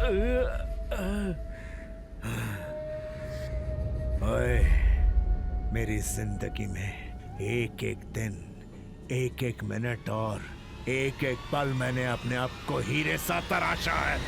ओए, मेरी जिंदगी में एक एक दिन, एक एक मिनट और एक एक पल मैंने अपने आप को हीरे सा तराशा है।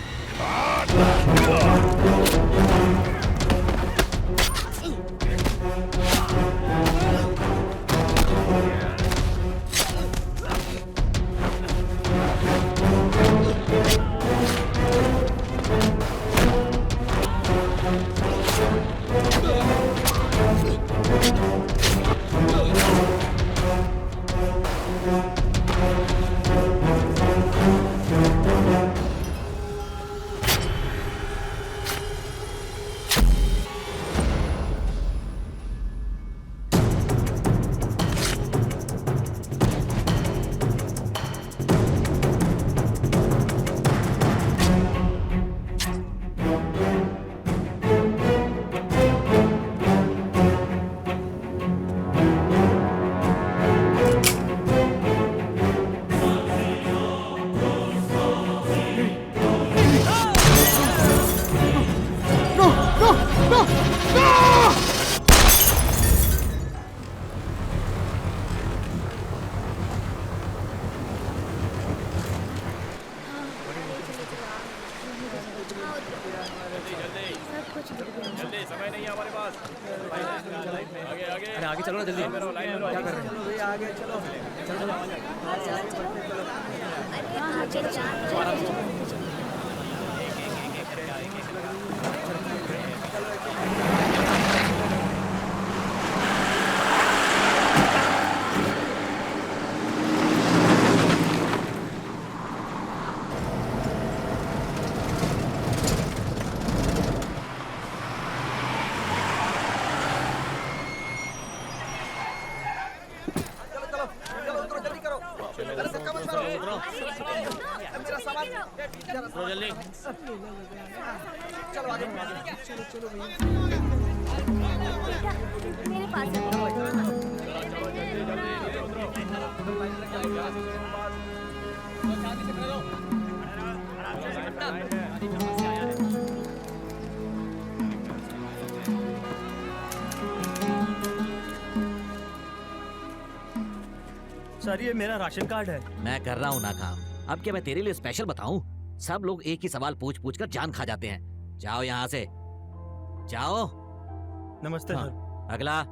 सर ये मेरा राशन कार्ड है। मैं कर रहा हूँ ना काम। अब क्या मैं तेरे लिए स्पेशल बताऊं? सब लोग एक ही सवाल पूछ पूछ कर जान खा जाते हैं। जाओ यहाँ से, जाओ। नमस्ते हाँ, सर। अगला।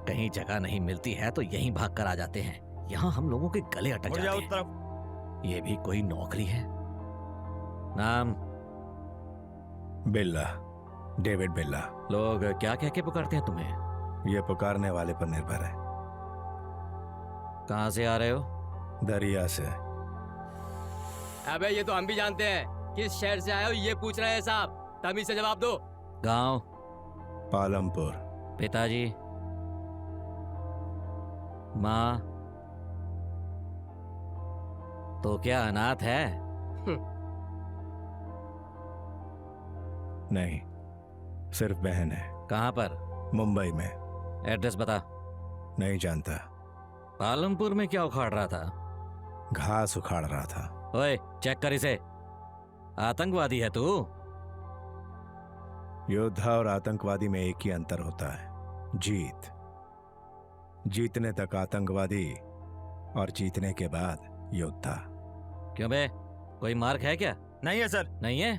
कहीं जगह नहीं मिलती है तो यहीं भाग कर आ जाते हैं। यहाँ हम लोगों के गले अटक जाते हैं। तरफ। ये भी कोई नौकरी है? नाम? बिल्ला, डेविड बिल्ला। लोग क्या कह के पुकारते हैं तुम्हें? ये पुकारने वाले पर निर्भर है। कहाँ से आ रहे हो? दरिया से। अबे ये तो हम भी जानते हैं किस शहर से आए हो, ये पूछ रहे हैं साहब। तमीज से जवाब दो। गांव? पालमपुर। पिताजी? माँ? तो क्या अनाथ है? नहीं, सिर्फ बहन है। कहाँ पर? मुंबई में। एड्रेस बता। नहीं जानता। पालमपुर में क्या उखाड़ रहा था? घास उखाड़ रहा था। ओए, चेक कर इसे। आतंकवादी है तू? योद्धा और आतंकवादी में एक ही अंतर होता है, जीत। जीतने तक आतंकवादी और जीतने के बाद योद्धा। क्यों बे, कोई मार्क है क्या? नहीं है सर। नहीं है?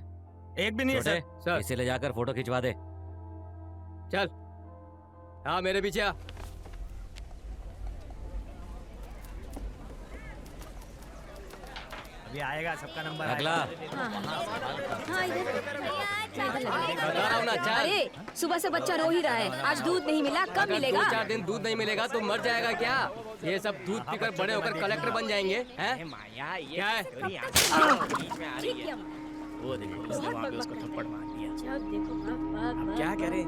एक भी नहीं है छोटे, सर। इसे ले जाकर फोटो खिंचवा दे। चल, हाँ मेरे पीछे आ। अभी आएगा सबका नंबर। अगला। हाँ इधर बता रहा हूँ ना, चल। अरे सुबह से बच्चा रो ही रहा है। आज दूध नहीं मिला, कब मिलेगा? 2-4 दिन दूध नहीं मिलेगा तो मर जाएगा क्या? ये सब दूध पीकर बड़े होकर कलेक्टर बन जाएंगे हैं? क्या है? ठीक है। वो देखो उसने वहाँ पे उसको थप्पड़ मार दिया। जब देखो अब क्या करें?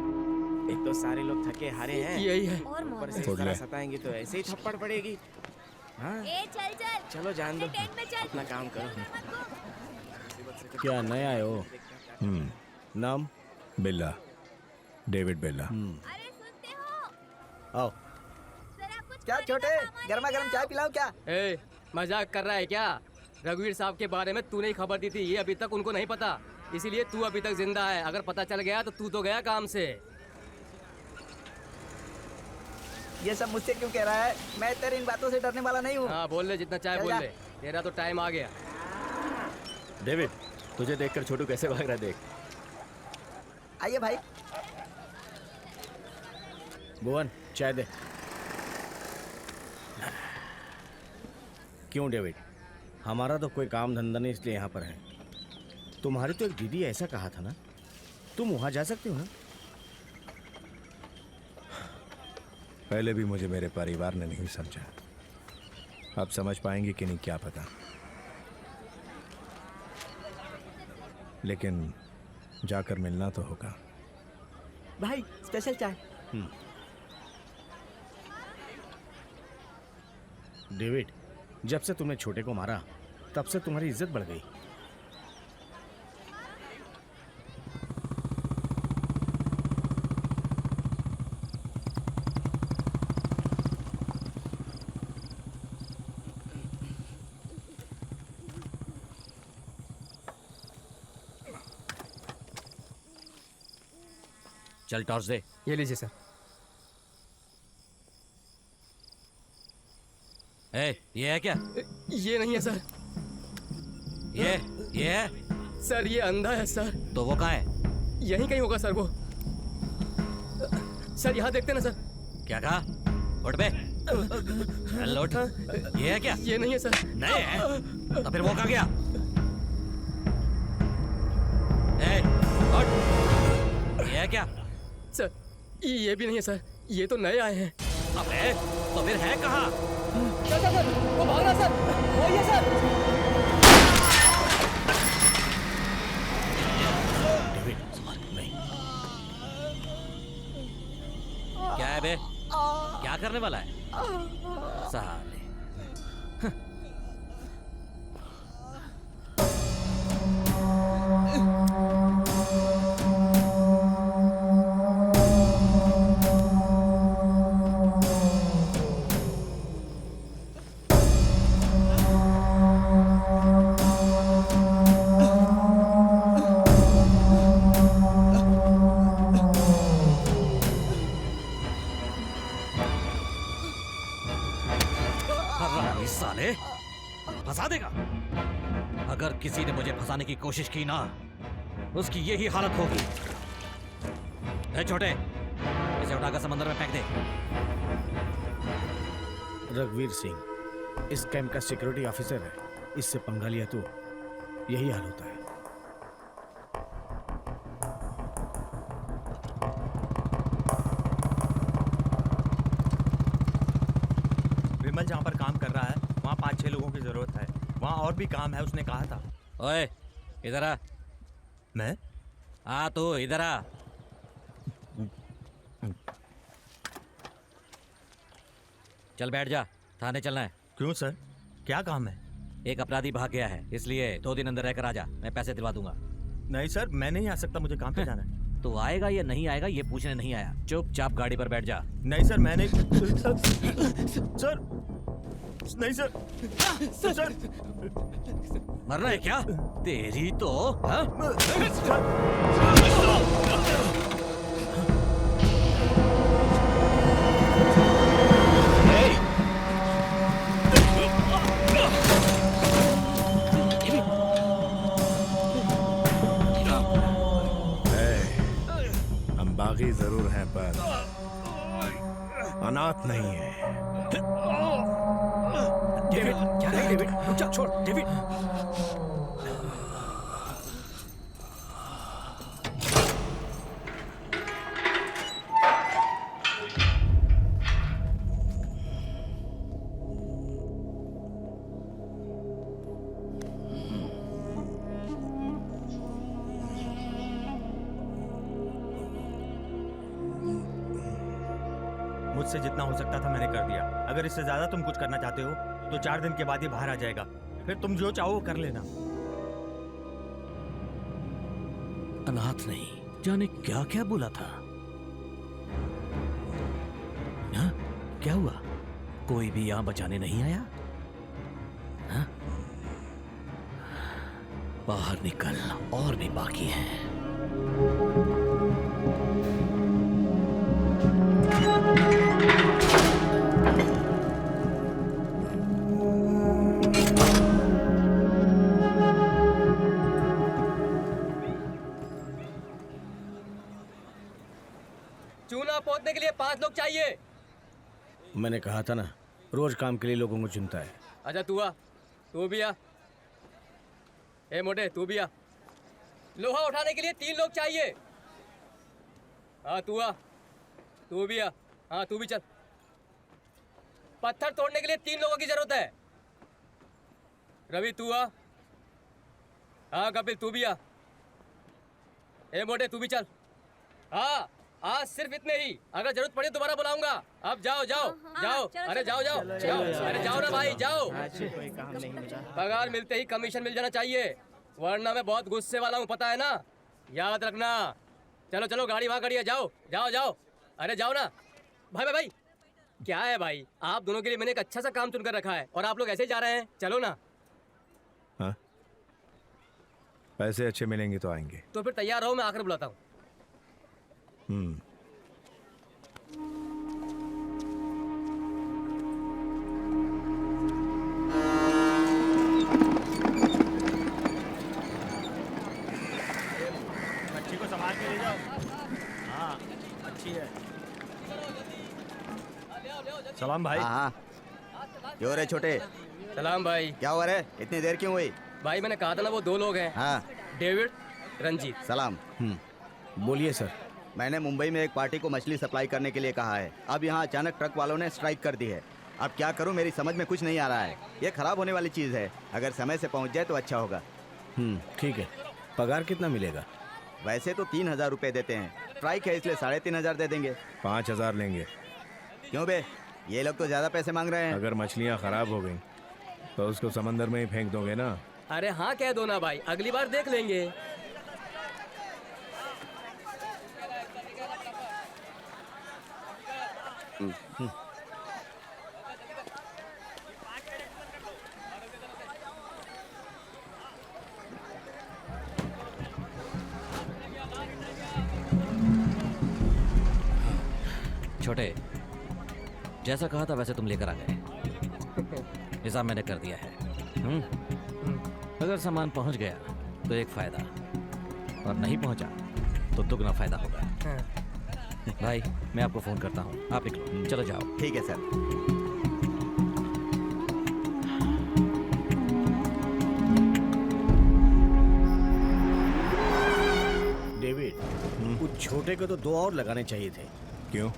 एक तो सारे लोग थके हारे हैं, यही है। और ऊपर से छोड़ इस तरह ले। सताएंगे तो ऐसे ही थप्पड़ पड़ेगी। हाँ चल चल। चलो जान दो, अपना काम करो। क्या नए आए हो? नाम? बिल्ला, डेविड बिल्ला। अरे सुनते हो? आओ। जरा कुछ क्या छोटे, गर्मा गर्म चाय पिलाऊं क्या? ए, मजाक कर रहा है क्या? रघुवीर साहब के बारे में तूने ही खबर दी थी, ये अभी तक उनको नहीं पता, इसीलिए तू अभी तक जिंदा है। अगर पता चल गया तो तू तो गया काम से। ये सब मुझसे क्यों कह रहा है? मैं तेरी इन बातों से डरने वाला नहीं हूँ। हाँ बोल ले, जितना चाहे चल बोल जा। ले, तेरा तो टाइम आ गया। डेविड, तुझे देखकर छोटू कैसे भाग रहा है, देख। आइए भाई। भुवन, चाय दे। क्यों डेविड? हमारा तो कोई काम धंधा नहीं, इसलिए यहाँ पर है। तुम्हारी तो एक दीदी ऐसा कहा था ना, तुम वहाँ जा सकते हो ना? पहले भी मुझे मेरे परिवार ने नहीं समझा, अब समझ पाएंगे कि नहीं क्या पता। लेकिन जाकर मिलना तो होगा। भाई स्पेशल चाय। डेविड, जब से तुमने छोटे को मारा तब से तुम्हारी इज्जत बढ़ गई। चल टॉर्च दे। ये लीजिए सर। ये है क्या? ये नहीं है सर। ये है? सर ये अंधा है सर। तो वो कहाँ है? यहीं कहीं होगा सर वो। सर यहाँ देखते ना सर। क्या कहा? उठ बे। चल उठ। ये है क्या? ये नहीं है सर। नहीं है? तो फिर वो कहाँ गया? उठ। ये है क्या? सर ये भी नहीं है सर, ये तो नए आए हैं। अबे तो फिर है कहाँ? सर वो भाग रहा सर, वो ये सर। डेविड, नहीं। क्या है बे? क्या करने वाला है? साले। साले फंसा देगा। अगर किसी ने मुझे फंसाने की कोशिश की ना, उसकी यही हालत होगी। ए छोटे, इसे उठाकर समंदर में फेंक दे। रघुवीर सिंह इस कैंप का सिक्योरिटी ऑफिसर है, इससे पंगा लिया तो यही हाल होता है। विमल जहाँ पर काम कर रहा है वहाँ 5-6 लोगों की जरूरत है। वहाँ और भी काम है, उसने कहा था। ओए इधर आ। मैं? आ तू इधर आ। चल बैठ जा, थाने चलना है। क्यों सर, क्या काम है? एक अपराधी भाग गया है, इसलिए 2 दिन अंदर रहकर आ जा, मैं पैसे दिलवा दूंगा। नहीं सर, मैं नहीं आ सकता, मुझे काम पे जाना है। तो आएगा या नहीं आएगा ये पूछने नहीं आया। चुपचाप गाड़ी पर बैठ जा। नहीं सर, मैं नहीं। सर नहीं सर। सर मरना है क्या? तेरी तो हाँ? हम बागी जरूर हैं पर अनाथ नहीं है। डेविड, क्या है डेविड? रुक जा, छोड़ डेविड। मुझसे जितना हो सकता था मैंने कर दिया। अगर इससे ज्यादा तुम कुछ करना चाहते हो तो 4 दिन के बाद ही बाहर आ जाएगा, फिर तुम जो चाहो वो कर लेना। अनाथ नहीं, जाने क्या क्या बोला था। हाँ? क्या हुआ? कोई भी यहाँ बचाने नहीं आया? हाँ? बाहर निकल, और भी बाकी है। चूना पोतने के लिए 5 लोग चाहिए। मैंने कहा था ना, रोज काम के लिए लोगों को चुनता है। अच्छा तू आ, तू भी आ। ए मोटे तू भी आ। लोहा उठाने के लिए 3 लोग चाहिए। हाँ तू आ, तू भी आ। हाँ तू भी चल। पत्थर तोड़ने के लिए 3 लोगों की जरूरत है। रवि तू आ। हाँ कपिल तू भी आ। ए मोटे तू भी चल। हाँ आज सिर्फ इतने ही, अगर जरूरत पड़े दोबारा बुलाऊंगा। अब जाओ जाओ जाओ। अरे जाओ जाओ जाओ। अरे जाओ ना भाई जाओ। पगार मिलते ही कमीशन मिल जाना चाहिए, वरना मैं बहुत गुस्से वाला हूँ, पता है ना, याद रखना। चलो चलो गाड़ी वहाँ खड़ी है, जाओ जाओ जाओ। अरे जाओ ना भाई भाई भाई। क्या है भाई, आप दोनों के लिए मैंने एक अच्छा सा काम चुनकर रखा है और आप लोग ऐसे ही जा रहे हैं। चलो ना। हाँ पैसे अच्छे मिलेंगे तो आएंगे। तो फिर तैयार रहो, मैं आकर बुलाता हूँ। अच्छी को संभाल के ले जाओ। हाँ अच्छी है। सलाम भाई। हाँ क्यों रे छोटे, सलाम भाई। क्या हुआ रे, इतनी देर क्यों हुई? भाई मैंने कहा था ना वो 2 लोग हैं। हाँ डेविड, रंजीत। सलाम। बोलिए सर। मैंने मुंबई में एक पार्टी को मछली सप्लाई करने के लिए कहा है। अब यहाँ अचानक ट्रक वालों ने स्ट्राइक कर दी है। अब क्या करूँ, मेरी समझ में कुछ नहीं आ रहा है। ये खराब होने वाली चीज़ है, अगर समय से पहुँच जाए तो अच्छा होगा। ठीक है। पगार कितना मिलेगा? वैसे तो 3,000 रुपये देते हैं, स्ट्राइक है इसलिए 3,500 दे देंगे। 5,000 लेंगे। क्यों बे, ये लोग तो ज़्यादा पैसे मांग रहे हैं। अगर मछलियाँ खराब हो गई तो उसको समंदर में ही फेंक दोगे ना? अरे हाँ कह दो ना भाई, अगली बार देख लेंगे। छोटे, जैसा कहा था वैसे तुम लेकर आ गए। हिसाब मैंने कर दिया है। अगर सामान पहुंच गया तो एक फायदा, और नहीं पहुंचा तो दुगना फायदा होगा। भाई मैं आपको फोन करता हूँ, आप निकलो। चलो जाओ। ठीक है सर। डेविड, उस छोटे को तो 2 और लगाने चाहिए थे। क्यों?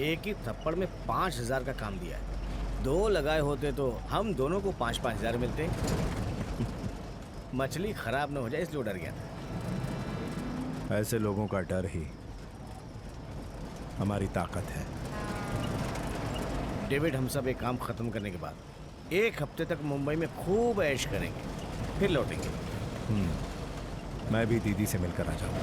एक ही थप्पड़ में 5,000 का काम दिया है। 2 लगाए होते तो हम दोनों को 5-5 हज़ार मिलते। मछली खराब न हो जाए इसलिए डर गया था। ऐसे लोगों का डर ही हमारी ताकत है। डेविड, हम सब एक काम खत्म करने के बाद 1 हफ्ते तक मुंबई में खूब ऐश करेंगे, फिर लौटेंगे। मैं भी दीदी से मिलकर आ जाऊंगा।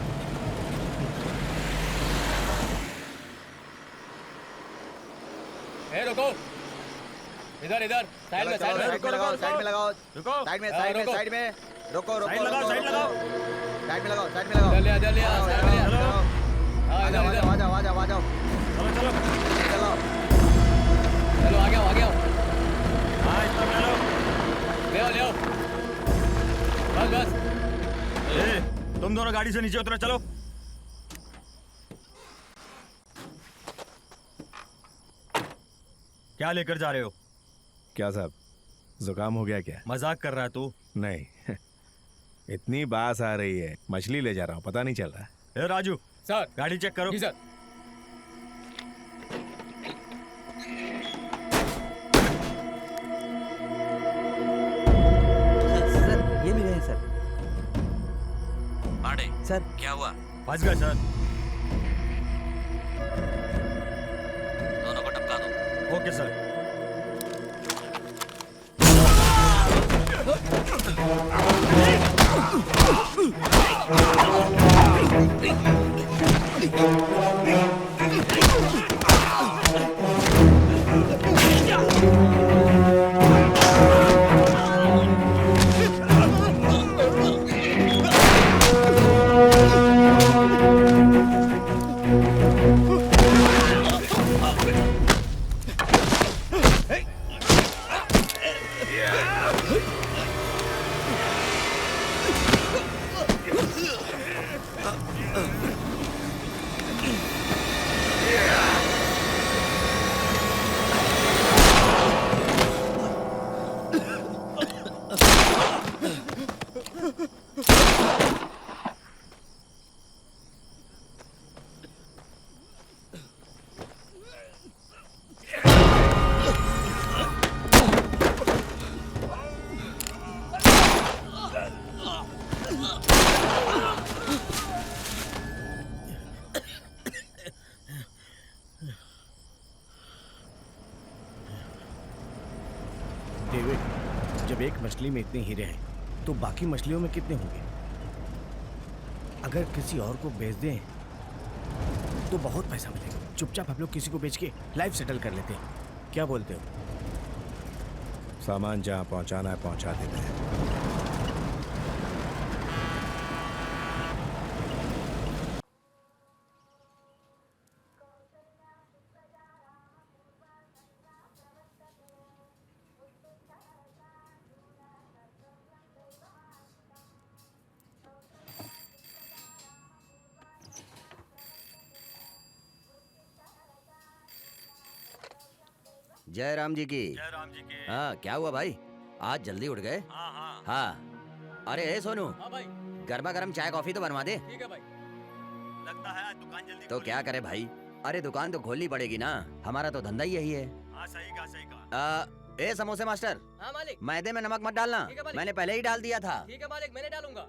रुको, इधर इधर साइड में साइड में लगाओ, साइड में लगाओ, रुको। साइड में रुको। साइड में रुको रुको साइड लगाओ, साइड लगाओ। साइड में लगाओ, साइड में लगाओ। इधर ले साइड में ले। चलो हाँ आ इधर जाओ इधर। आ जाओ आ जाओ आ जाओ चलो चलो चलो। चलो आ गया आ गया। हाँ इतना में लो। ले आओ बस बस। तुम दोनों गाड़ी से नीचे उतरो, चलो। क्या लेकर जा रहे हो? क्या साहब, जुकाम हो गया क्या? मजाक कर रहा है तू? नहीं इतनी बास आ रही है, मछली ले जा रहा हूँ, पता नहीं चल रहा। ए राजू, सर। गाड़ी चेक करो। जी सर। सर ये मिले हैं सर। पांडे, सर क्या हुआ? फंस गए सर। दोनों को टपका दो। Okay sir. मछली में इतने हीरे हैं तो बाकी मछलियों में कितने होंगे? अगर किसी और को बेच दें तो बहुत पैसा मिलेगा। चुपचाप हम लोग किसी को बेच के लाइफ सेटल कर लेते हैं, क्या बोलते हो? सामान जहाँ पहुँचाना है पहुँचा देते हैं। जय राम जी की। जय राम जी की। हाँ, क्या हुआ भाई, आज जल्दी उठ गए? हाँ हाँ हाँ। अरे ए सोनू, हाँ भाई, गर्मा गर्म चाय कॉफी तो बनवा दे। ठीक है भाई। लगता है आज दुकान जल्दी तो क्या करे भाई, अरे दुकान तो खोलनी पड़ेगी ना, हमारा तो धंधा ही यही है। हाँ सही कहा। ए समोसे मास्टर, हाँ मालिक। मैदे में नमक मत डालना, ठीक है मालिक। मैंने पहले ही डाल दिया था। ठीक है मालिक, मैंने डालूंगा।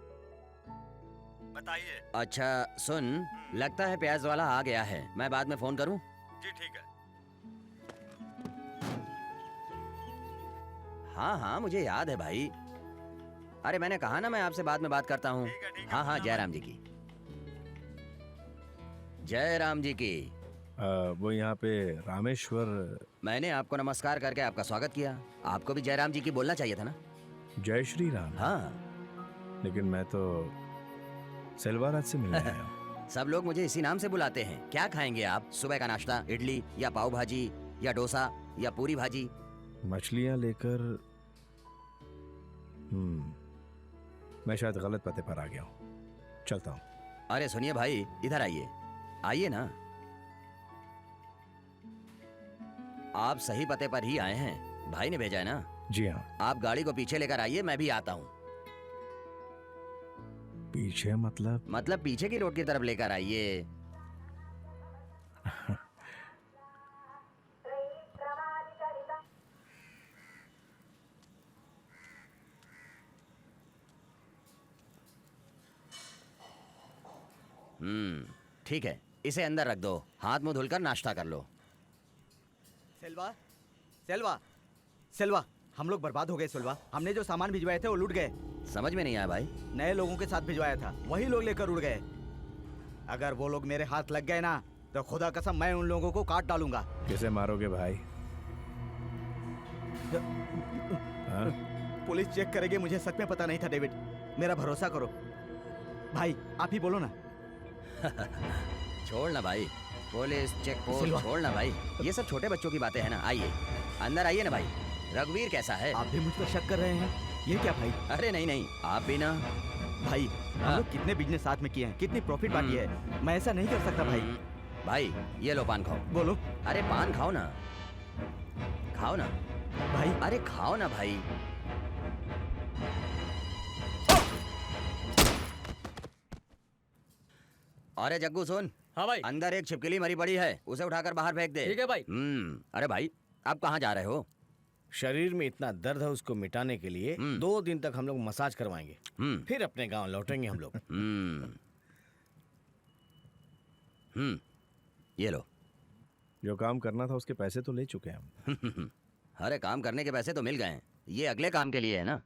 बताइए। अच्छा सुन, लगता है प्याज वाला आ गया है, मैं बाद में फोन करूं? जी ठीक है। हाँ हाँ मुझे याद है भाई, अरे मैंने कहा ना मैं आपसे बाद में बात करता हूँ। ठीक है, हाँ हाँ जय राम जी की। जय राम जी की। वो यहाँ पे रामेश्वर। मैंने आपको नमस्कार करके आपका स्वागत किया, आपको भी जय राम जी की बोलना चाहिए था ना। जय श्री राम। हाँ लेकिन मैं तो सेल्वाराज से मिलने आया हूँ। सब लोग मुझे इसी नाम से बुलाते हैं। क्या खाएंगे आप? सुबह का नाश्ता इडली या पाव भाजी या डोसा या पूरी भाजी? मछलियाँ लेकर। मैं शायद गलत पते पर आ गया हूँ, चलता हूँ। अरे सुनिए भाई, इधर आइए, आइए ना। आप सही पते पर ही आए हैं, भाई ने भेजा है ना। जी हाँ। आप गाड़ी को पीछे लेकर आइए, मैं भी आता हूँ। पीछे मतलब पीछे की रोड की तरफ लेकर आइए। ठीक है, इसे अंदर रख दो, हाथ मुंह धुलकर नाश्ता कर लो। सेल्वा, सेल्वा, सेल्वा, हम लोग बर्बाद हो गए सेल्वा। हमने जो सामान भिजवाए थे वो लूट गए। समझ में नहीं आया भाई। नए लोगों के साथ भिजवाया था, वही लोग लेकर उड़ गए। अगर वो लोग मेरे हाथ लग गए ना तो खुदा कसम मैं उन लोगों को काट डालूंगा। किसे मारोगे भाई? हाँ? पुलिस चेक करेगी, मुझे सच में पता नहीं था डेविड, मेरा भरोसा करो भाई, आप ही बोलो ना। छोड़ ना भाई, पुलिस चेक पोस्ट सिल्वा। छोड़ ना भाई, ये सब छोटे बच्चों की बातें हैं ना। आइए अंदर आइए ना भाई। रघुवीर कैसा है? आप भी मुझ पर शक कर रहे हैं? ये क्या भाई? अरे नहीं नहीं, आप भी ना। भाई हम लोग कितने बिजनेस साथ में किए हैं, कितनी प्रॉफिट बांटी है, मैं ऐसा नहीं कर सकता भाई। भाई ये लो पान खाओ। बोलो अरे पान खाओ ना, खाओ ना भाई। अरे खाओ ना भाई। अरे जग्गू सुन, हाँ भाई। अंदर एक छिपकली मरी पड़ी है, उसे उठाकर बाहर फेंक दे। ठीक है भाई। अरे भाई आप कहाँ जा रहे हो? शरीर में इतना दर्द है, उसको मिटाने के लिए 2 दिन तक हम लोग मसाज करवाएंगे, फिर अपने गांव लौटेंगे हम लोग। ये लो। जो काम करना था उसके पैसे तो ले चुके हैं हम। अरे काम करने के पैसे तो मिल गए हैं, ये अगले काम के लिए है ना।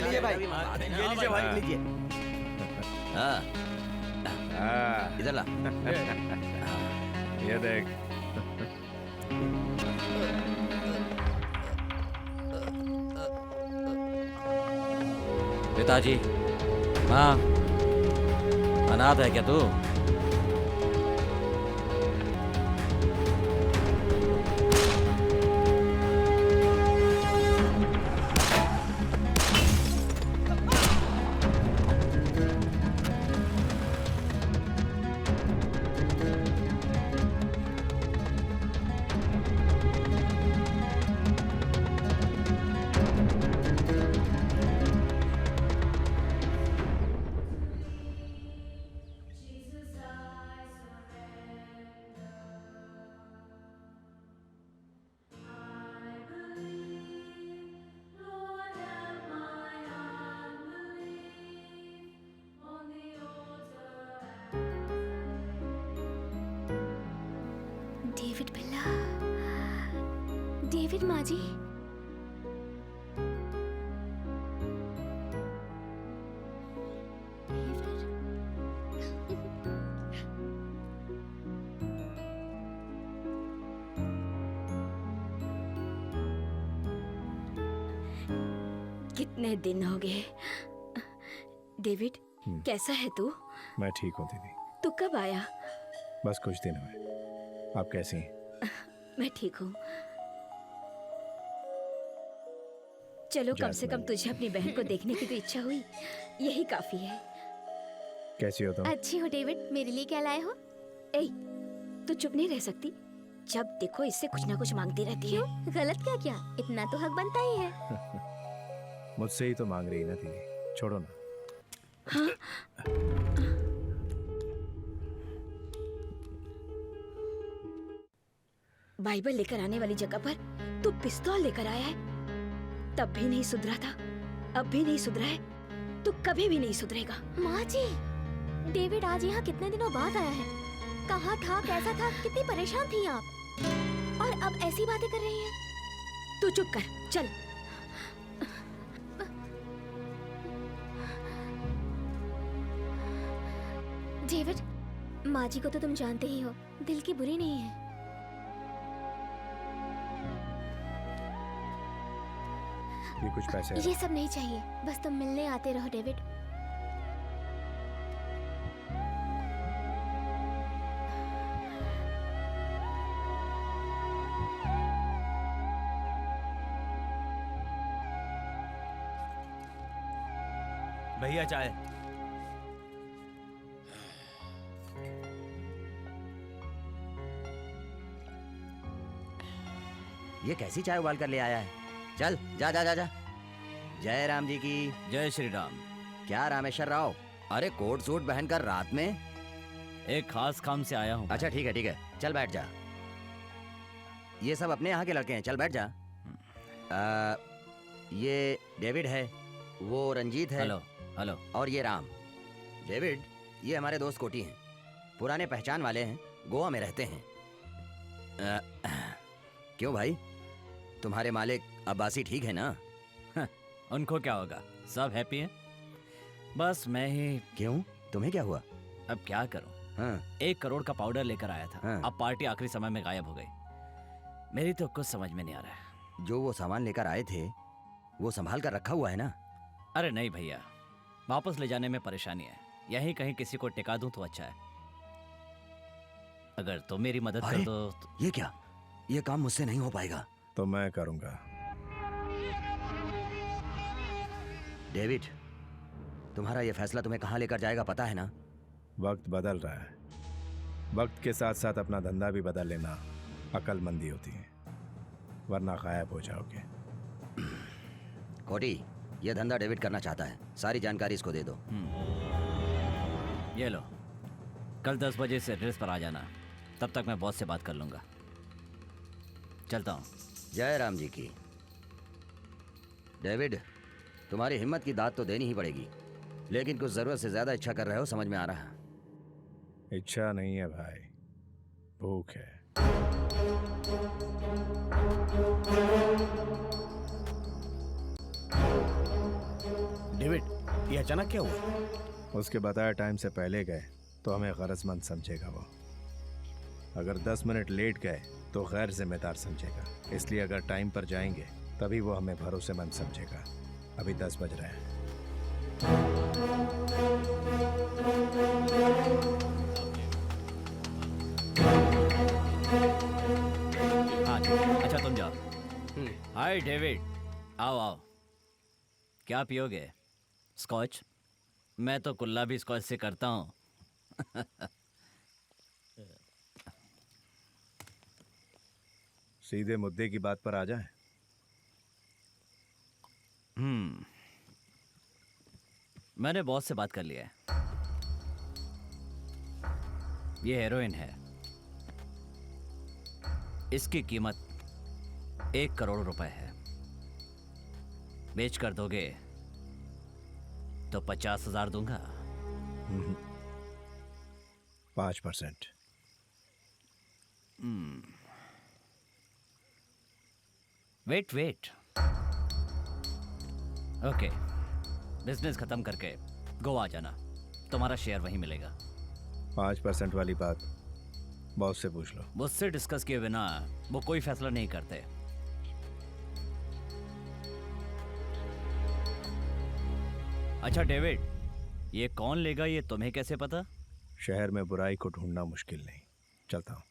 लीजिए भाई, ये लीजिए भाई भाई। लीजिए। हाँ, इधर ला। ये देख। पिताजी, माँ, अनाथ है क्या तू? डेविड बिल्ला, डेविड माँ जी। कितने दिन हो गए। डेविड, कैसा है तू? मैं ठीक हूँ दीदी, तू कब आया? बस कुछ दिन हुए। आप कैसी हैं? मैं ठीक हूँ। चलो, कम से कम तुझे अपनी बहन को देखने की तो इच्छा हुई, यही काफी है। कैसी हो तुम? अच्छी हो डेविड, मेरे लिए क्या लाए हो? ए, तू चुप नहीं रह सकती? जब देखो इससे कुछ ना कुछ मांगती रहती है। क्यों? गलत क्या किया? इतना तो हक बनता ही है। मुझसे ही तो मांग रही है ना दीदी, छोड़ो ना। बाइबल लेकर आने वाली जगह पर तू पिस्तौल लेकर आया है। तब भी नहीं सुधरा था, अब भी नहीं सुधरा है, तू कभी भी नहीं सुधरेगा। माँ जी, डेविड आज यहाँ कितने दिनों बाद आया है। कहाँ था, कैसा था, कितनी परेशान थी आप, और अब ऐसी बातें कर रही हैं। तू चुप कर, चल। डेविड, माँ जी को तो तुम जानते ही हो, दिल की बुरी नहीं है। ये कुछ पैसे ये सब नहीं चाहिए, बस तुम मिलने आते रहो डेविड। भैया चाय। ये कैसी चाय उबाल कर ले आया है? चल जा जा जा जा। जय राम जी की। जय श्री राम। क्या रामेश्वर राव, अरे कोट सूट पहनकर रात में? एक खास काम से आया हूँ। अच्छा ठीक है, चल बैठ जा। ये सब अपने यहाँ के लड़के हैं, चल बैठ जा। ये डेविड है, वो रंजीत है। Hello hello. और ये राम। डेविड, ये हमारे दोस्त कोटी हैं, पुराने पहचान वाले हैं, गोवा में रहते हैं। क्यों भाई, तुम्हारे मालिक अब्बासी ठीक है ना? उनको क्या होगा, सब हैप्पी हैं। बस मैं ही। क्यों, तुम्हें क्या हुआ? अब क्या करूं? हाँ। 1 करोड़ का पाउडर लेकर आया था। हाँ। अब पार्टी आखिरी समय में गायब हो गई। मेरी तो कुछ समझ में नहीं आ रहा है। जो वो सामान लेकर आए थे वो संभाल कर रखा हुआ है ना? अरे नहीं भैया, वापस ले जाने में परेशानी है। यहीं कहीं किसी को टिका दूं तो अच्छा है। अगर तुम मेरी मदद कर दो तो... ये क्या, ये काम मुझसे नहीं हो पाएगा। तो मैं करूंगा। डेविड, तुम्हारा ये फैसला तुम्हें कहाँ लेकर जाएगा पता है ना? वक्त बदल रहा है, वक्त के साथ साथ अपना धंधा भी बदल लेना अक्लमंदी होती है, वरना गायब हो जाओगे। कोटी, ये धंधा डेविड करना चाहता है, सारी जानकारी इसको दे दो। ये लो, कल 10 बजे से एड्रेस पर आ जाना। तब तक मैं बॉस से बात कर लूंगा। चलता हूँ। जय राम जी की। डेविड, तुम्हारी हिम्मत की दाद तो देनी ही पड़ेगी, लेकिन कुछ जरूरत से ज्यादा इच्छा कर रहे हो, समझ में आ रहा है। इच्छा नहीं है भाई, भूख है। ये अचानक क्या हुआ? उसके बताए टाइम से पहले गए तो हमें गरजमंद समझेगा वो। अगर 10 मिनट लेट गए तो गैर जिम्मेदार समझेगा। इसलिए अगर टाइम पर जाएंगे तभी वो हमें भरोसेमंद समझेगा। अभी 10 बज रहे हैं। हाँ अच्छा तुम जाओ। हाय डेविड, आओ आओ। क्या पियोगे? स्कॉच? मैं तो कुल्ला भी स्कॉच से करता हूँ। सीधे मुद्दे की बात पर आ जाए। मैंने बॉस से बात कर लिया है। ये हेरोइन है। इसकी कीमत 1 करोड़ रुपए है। बेच कर दोगे तो 50,000 दूंगा। 5%। वेट। ओके, बिजनेस खत्म करके गोवा जाना। तुम्हारा शेयर वहीं मिलेगा। 5% वाली बात बॉस से पूछ लो। मुझसे डिस्कस किए बिना वो कोई फैसला नहीं करते। अच्छा डेविड, ये कौन लेगा ये तुम्हें कैसे पता? शहर में बुराई को ढूंढना मुश्किल नहीं। चलता हूँ।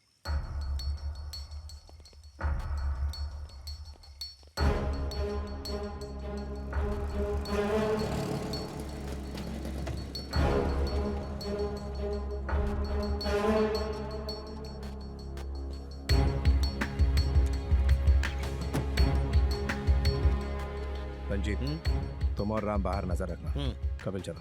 रंजीत, तुम और राम बाहर नजर रखना। कपिल चलो।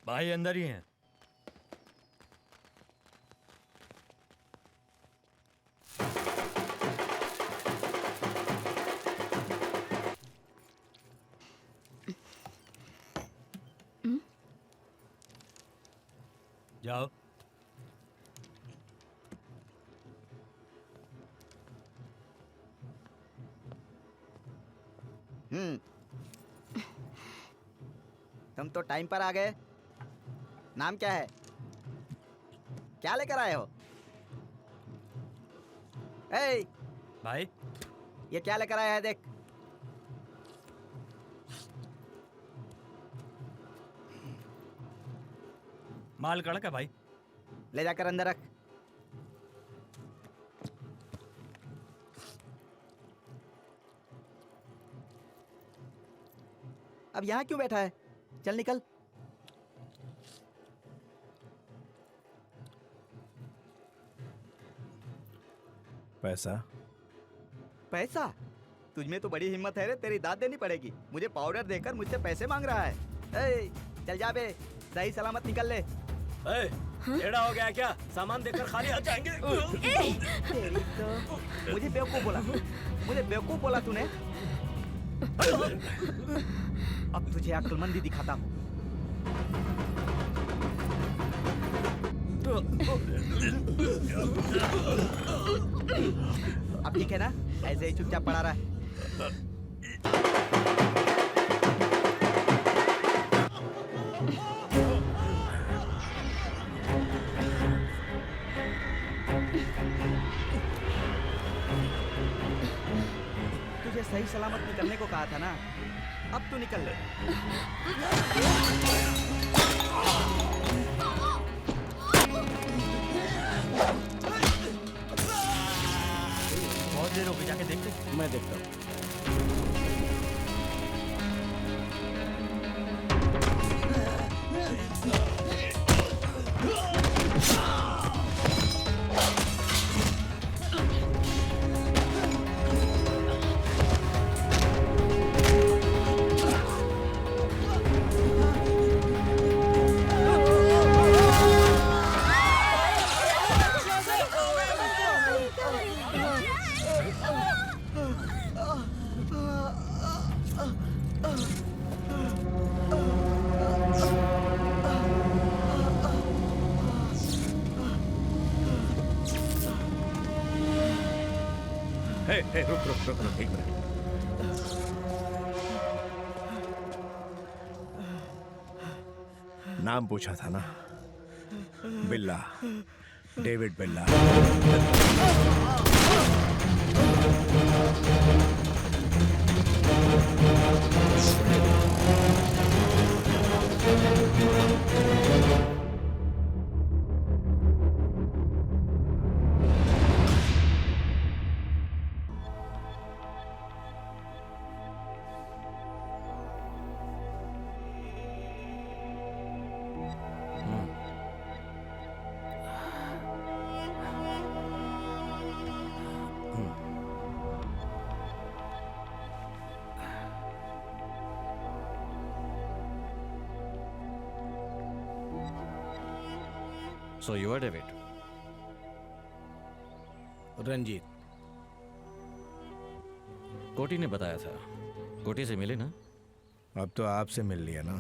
भाई अंदर ही हैं। जाओ। तुम तो टाइम पर आ गए। नाम क्या है? क्या लेकर आए हो? ए, भाई ये क्या लेकर आया है देख। माल कड़क है भाई। ले जाकर अंदर रख। अब यहाँ क्यों बैठा है? चल निकल। पैसा? पैसा? तुझमें तो बड़ी हिम्मत है रे। तेरी दाद देनी पड़ेगी। मुझे पाउडर देकर मुझसे पैसे मांग रहा है। ए, चल जा बे, सही सलामत निकल ले। टेढ़ा हो गया क्या? सामान देकर खाली हाथ जाएंगे। तेरी तो मुझे बेवकूफ बोला तूने। अब तुझे अक्लमंदी दिखाता हूँ। अब ठीक है ना? ऐसे ही चुपचाप पड़ा रहा है। तुझे सही सलामत निकलने को कहा था ना। अब तू निकल ले। बहुत देर हो गई, जाके देखते। मैं देखता हूँ। रुक रुक रुक रुक, एक मिनट। नाम पूछा था ना, बिल्ला, डेविड बिल्ला। So you are David. Ranjit. कोटी ने बताया था। कोटी से मिले ना? अब तो आपसे मिल लिया ना।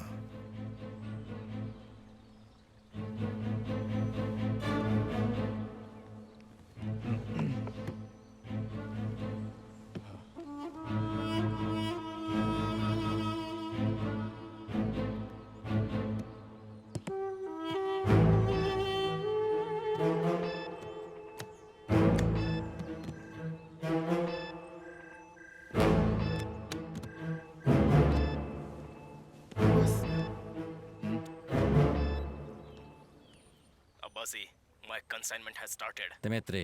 Abbasi, my consignment has started. Dimitri,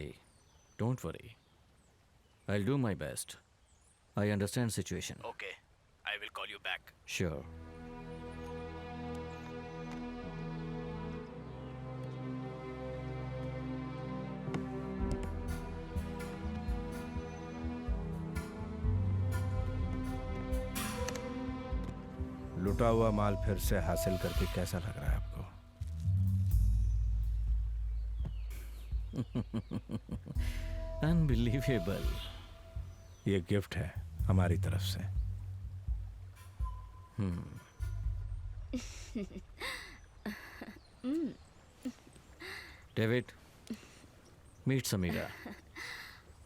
don't worry. I'll do my best. I understand situation. Okay, I will call you back. Sure. लुटा हुआ माल फिर से हासिल करके कैसा लग रहा है आपको? Unbelievable. ये गिफ्ट है हमारी तरफ से। David, meet Samira,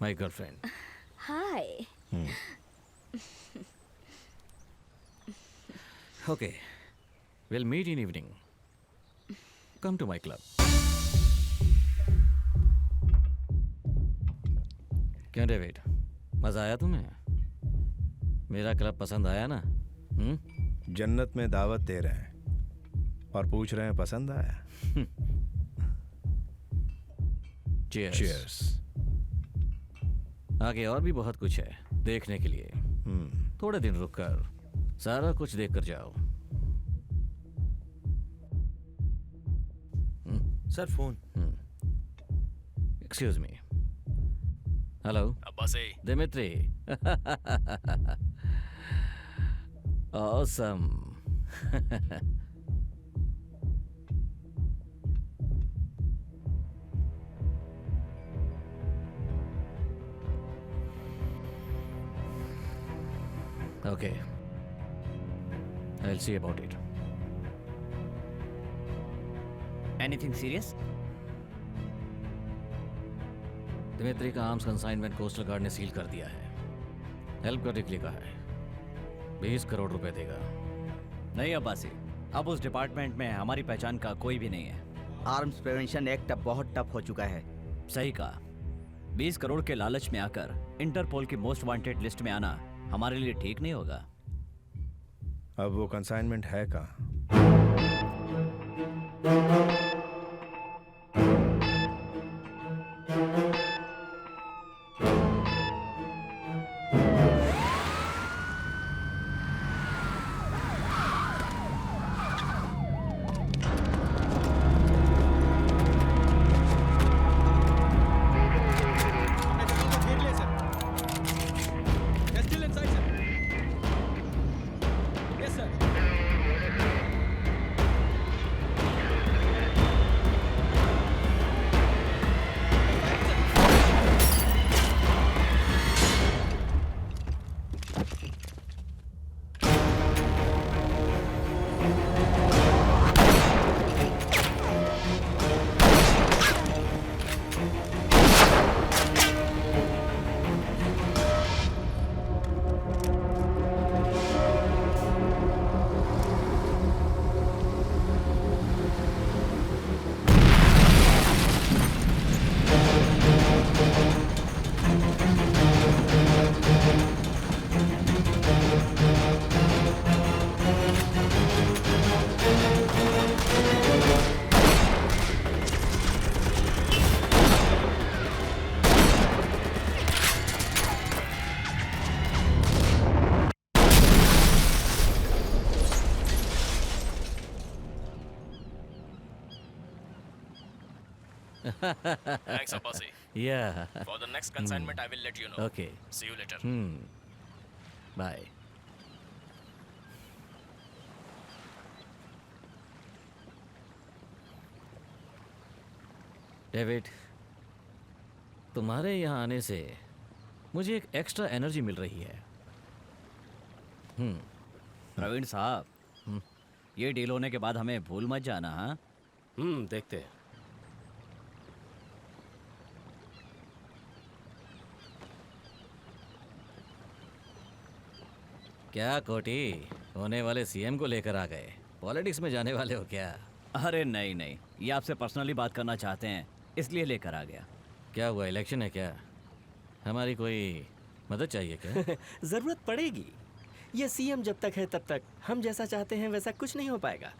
my girlfriend. Hi. Okay, we'll meet in evening. Come to my club. क्यों डेविड, मजा आया तुम्हें? मेरा क्लब पसंद आया ना? जन्नत में दावत दे रहे हैं और पूछ रहे हैं पसंद आया? Cheers. Cheers. आगे और भी बहुत कुछ है देखने के लिए। थोड़े दिन रुककर सारा कुछ देख कर जाओ। Sir phone. Excuse me. Hello Abbasi, Dimitri. Awesome. Okay. I'll see about it. Anything serious? Dimitri का आर्म्स कंसाइनमेंट कोस्टल गार्ड ने सील कर दिया है। हेल्प करने के लिए कहा है। 20 करोड़ रुपए देगा। नहीं अब्बासी, अब उस डिपार्टमेंट में हमारी पहचान का कोई भी नहीं है। आर्म्स प्रिवेंशन एक्ट अब बहुत टफ हो चुका है। सही कहा। 20 करोड़ के लालच में आकर इंटरपोल की मोस्ट वांटेड लिस्ट में आना हमारे लिए ठीक नहीं होगा। अब वो कंसाइनमेंट है कहाँ? Thanks, Abbasi. Yeah. For the next consignment, I will let you know. Okay. See you later. Bye. David, तुम्हारे यहाँ आने से मुझे एक एक्स्ट्रा एनर्जी मिल रही है। प्रवीण साहब, ये डील होने के बाद हमें भूल मत जाना। हाँ, देखते हैं। क्या कोटी, होने वाले सीएम को लेकर आ गए? पॉलिटिक्स में जाने वाले हो क्या? अरे नहीं नहीं, ये आपसे पर्सनली बात करना चाहते हैं, इसलिए लेकर आ गया। क्या हुआ, इलेक्शन है क्या? हमारी कोई मदद चाहिए क्या? जरूरत पड़ेगी। ये सीएम जब तक है तब तक हम जैसा चाहते हैं वैसा कुछ नहीं हो पाएगा।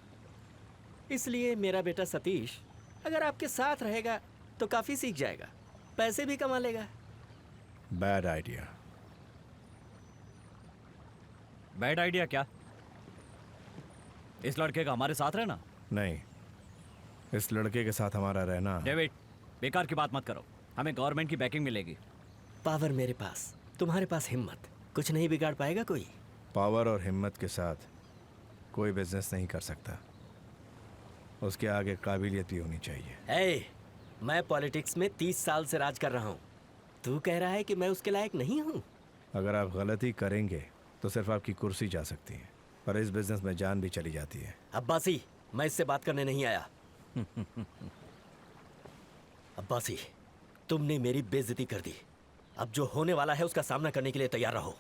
इसलिए मेरा बेटा सतीश अगर आपके साथ रहेगा तो काफी सीख जाएगा, पैसे भी कमा लेगा। Bad idea. बैड आइडिया क्या? इस लड़के का हमारे साथ रहना? नहीं, इस लड़के के साथ हमारा रहना। डेविड, बेकार की बात मत करो, हमें गवर्नमेंट की बैकिंग मिलेगी। पावर मेरे पास, तुम्हारे पास हिम्मत, कुछ नहीं बिगाड़ पाएगा कोई। पावर और हिम्मत के साथ कोई बिजनेस नहीं कर सकता, उसके आगे काबिलियत भी होनी चाहिए। मैं पॉलिटिक्स में 30 साल से राज कर रहा हूँ, तू कह रहा है कि मैं उसके लायक नहीं हूँ? अगर आप गलती करेंगे तो सिर्फ आपकी कुर्सी जा सकती है, पर इस बिजनेस में जान भी चली जाती है। अब्बासी, मैं इससे बात करने नहीं आया। अब्बासी, तुमने मेरी बेइज्जती कर दी, अब जो होने वाला है उसका सामना करने के लिए तैयार रहो।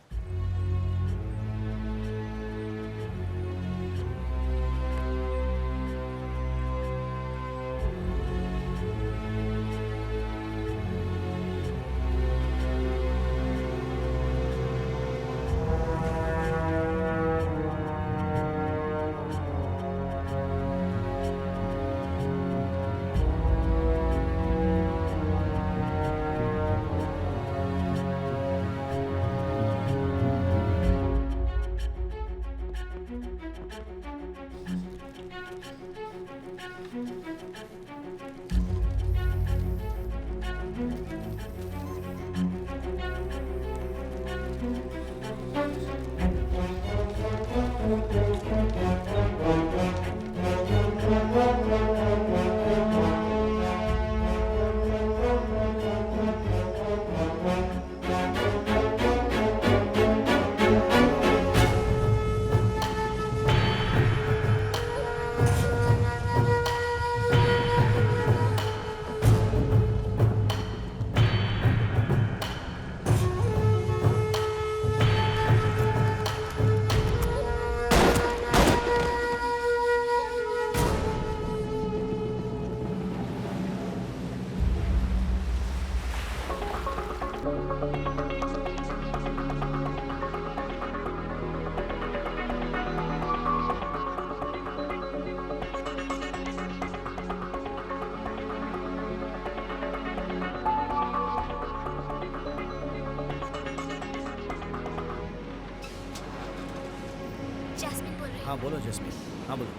हाँ बोलो जसमीन, हाँ बोलो।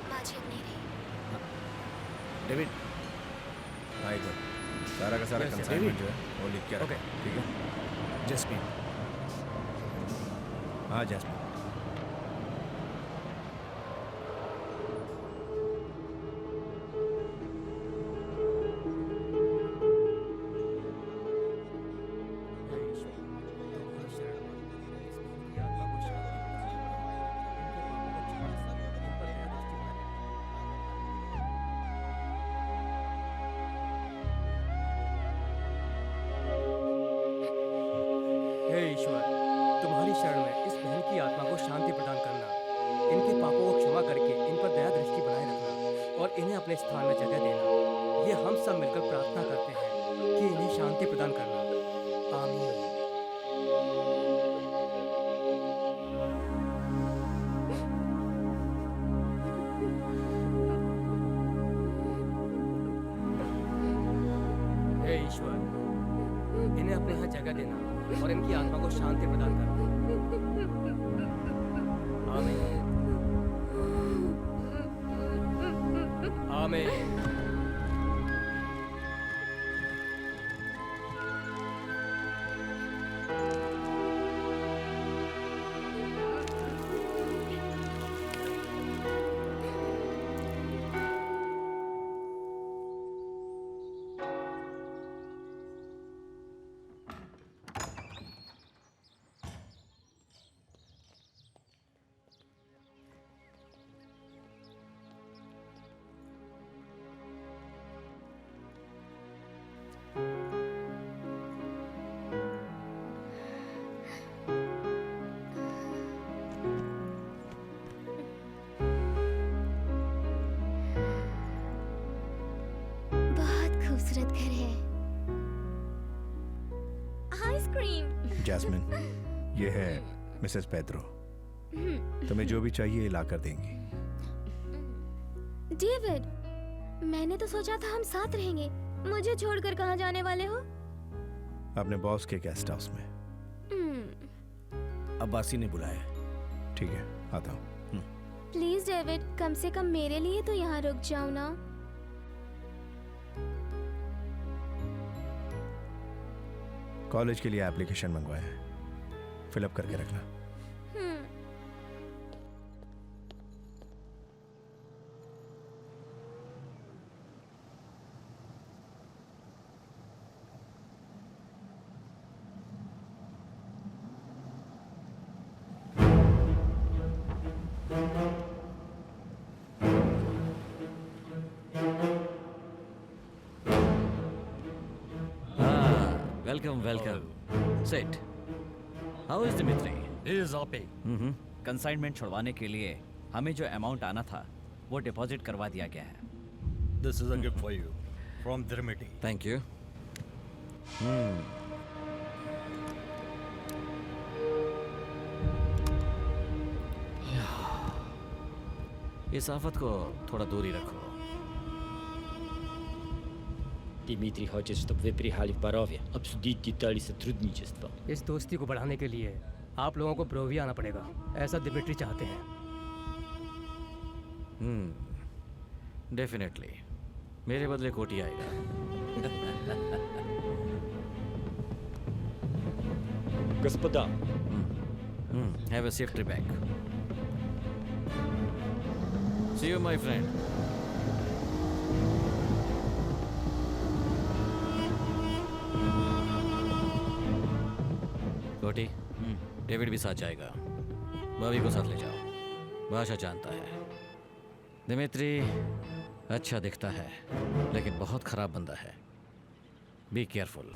बाजी अब नहीं रही। डेविड, हाँ इधर सारा का सारा कंसाइनमेंट जो है वो लिख के रखो, ठीक है? जसमीन। हाँ जैस्मिन। हे ईश्वर, तुम्हारी शरण में इस बहन की आत्मा को शांति प्रदान करना, इनके पापों को क्षमा करके इन पर दया दृष्टि बनाए रखना और इन्हें अपने स्थान में जगह देना। ये हम सब मिलकर प्रार्थना करते हैं कि इन्हें शांति प्रदान करना। आमीन। हे ईश्वर, इन्हें अपने यहाँ जगह देना और इनकी आत्मा को शांति प्रदान करना। आमीन। आमीन। जैस्मिन, ये है मिसेस पेड्रो। तुम्हें जो भी चाहिए ला कर देंगी। डेविड, मैंने तो सोचा था हम साथ रहेंगे। मुझे छोड़कर कहाँ जाने वाले हो? अपने बॉस के गेस्ट हाउस में। अब्बासी ने बुलाया। ठीक है, आता हूँ। प्लीज डेविड, कम से कम मेरे लिए तो यहाँ रुक जाओ ना। कॉलेज के लिए एप्लीकेशन मंगवाया है, फिलअप करके रखना। Welcome welcome. Sit. How is Dmitri? He is okay. Consignment छुड़वाने के लिए हमें जो अमाउंट आना था वो डिपॉजिट करवा दिया गया है। This is a gift for you from Dimitri. Thank you. इस आफत को थोड़ा दूर ही रखो। Дмитрий хочет, чтобы вы приехали в Борове, обсудить детали сотрудничества. इस दोस्ती को बढ़ाने के लिए आप लोगों को ब्रोविया आना पड़ेगा, ऐसा दिमित्री चाहते हैं। डेफिनेटली मेरे बदले कोटी आएगा। Господа, have a safe trip back. See you my friend. Koti, David भी साथ जाएगा। बॉबी को साथ ले जाओ, भाषा जानता है। दिमित्री अच्छा दिखता है लेकिन बहुत खराब बंदा है। Be careful.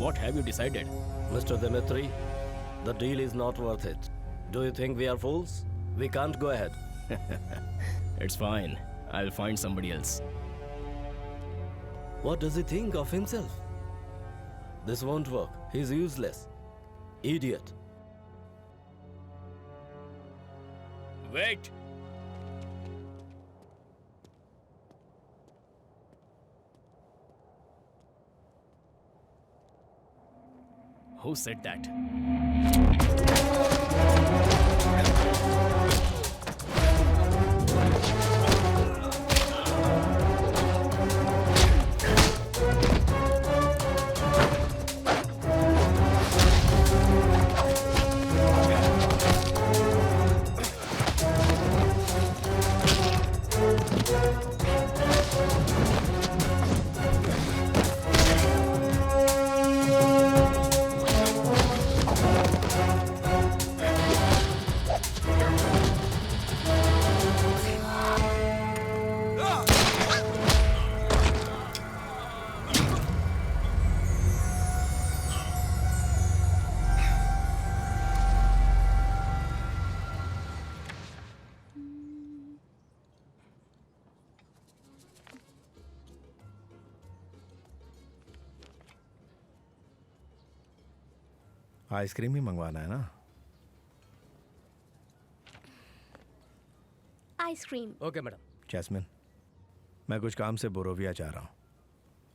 What have you decided? Mr. Dimitri, the deal is not worth it. Do you think we are fools? We can't go ahead. It's fine. I'll find somebody else. What does he think of himself? This won't work. He's useless. Idiot. Wait! Who said that? Ice cream ही मंगवाना है ना? Ice cream. Okay madam. Jasmine, मैं कुछ काम से बोरोविया जा रहा हूँ।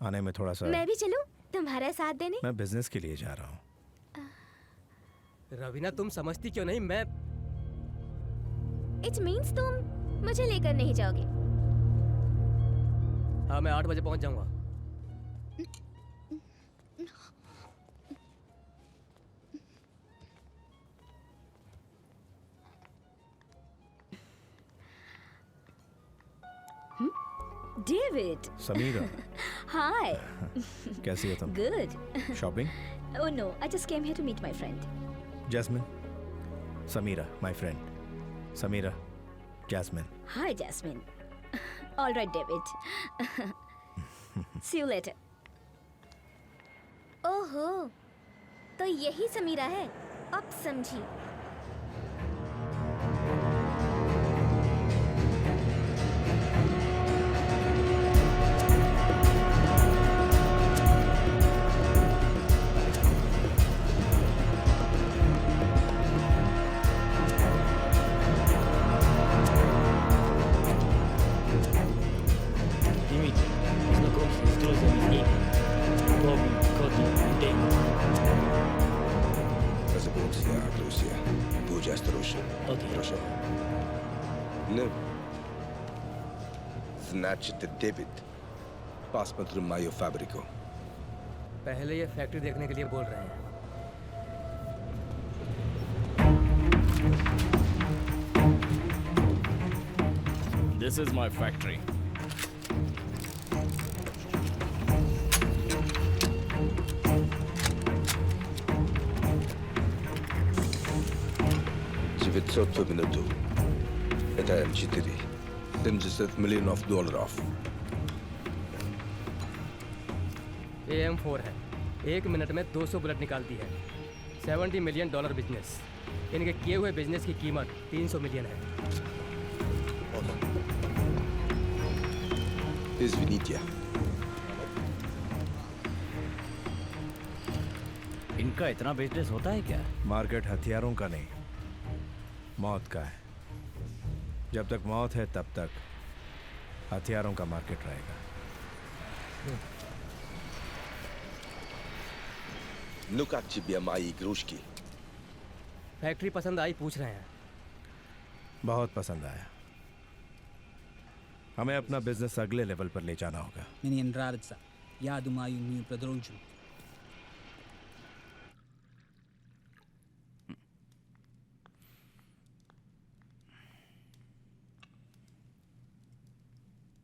आने में थोड़ा सा। मैं भी चलूं तुम्हारा साथ देने? मैं बिजनेस के लिए जा रहा हूँ। रवीना, तुम समझती क्यों नहीं? मैं इट मीन्स तुम मुझे लेकर नहीं जाओगे? हाँ, मैं 8 बजे पहुंच जाऊंगा। डेविड। समीरा, हाय। कैसी हो तुम? Good. Shopping? Oh no, I just came here to meet my friend. Jasmine, Samira, my friend. Samira, Jasmine. Hi, Jasmine. All right, David. See you later. ओहो, तो यही समीरा है। अब समझी। Dimitri, знакомься с друзьями Ники, Тоби, Коди и Дэнни. Разобьемся, друзья. Будь осторожен. Окей. Хорошо. Ну. Значит, Дэвид, посмотрим мою фабрику. पहले ये फैक्ट्री देखने के लिए बोल रहे हैं। This is my factory. $900 в минуту. Это М4. $70 миллионов долларов. ये M4 है। 1 मिनट में 200 बुलेट निकालती है। $70 मिलियन बिजनेस। इनके किए हुए बिजनेस की कीमत 300 मिलियन है। Извините. इनका इतना बिजनेस होता है क्या? मार्केट हथियारों का नहीं, मौत का है। जब तक मौत है तब तक हथियारों का मार्केट रहेगा। Ну как тебе мои игрушки? फैक्ट्री पसंद आई पूछ रहे हैं। बहुत पसंद आया। हमें अपना बिजनेस अगले लेवल पर ले जाना होगा। Menino nrarca, jadu maju mi prodrođu.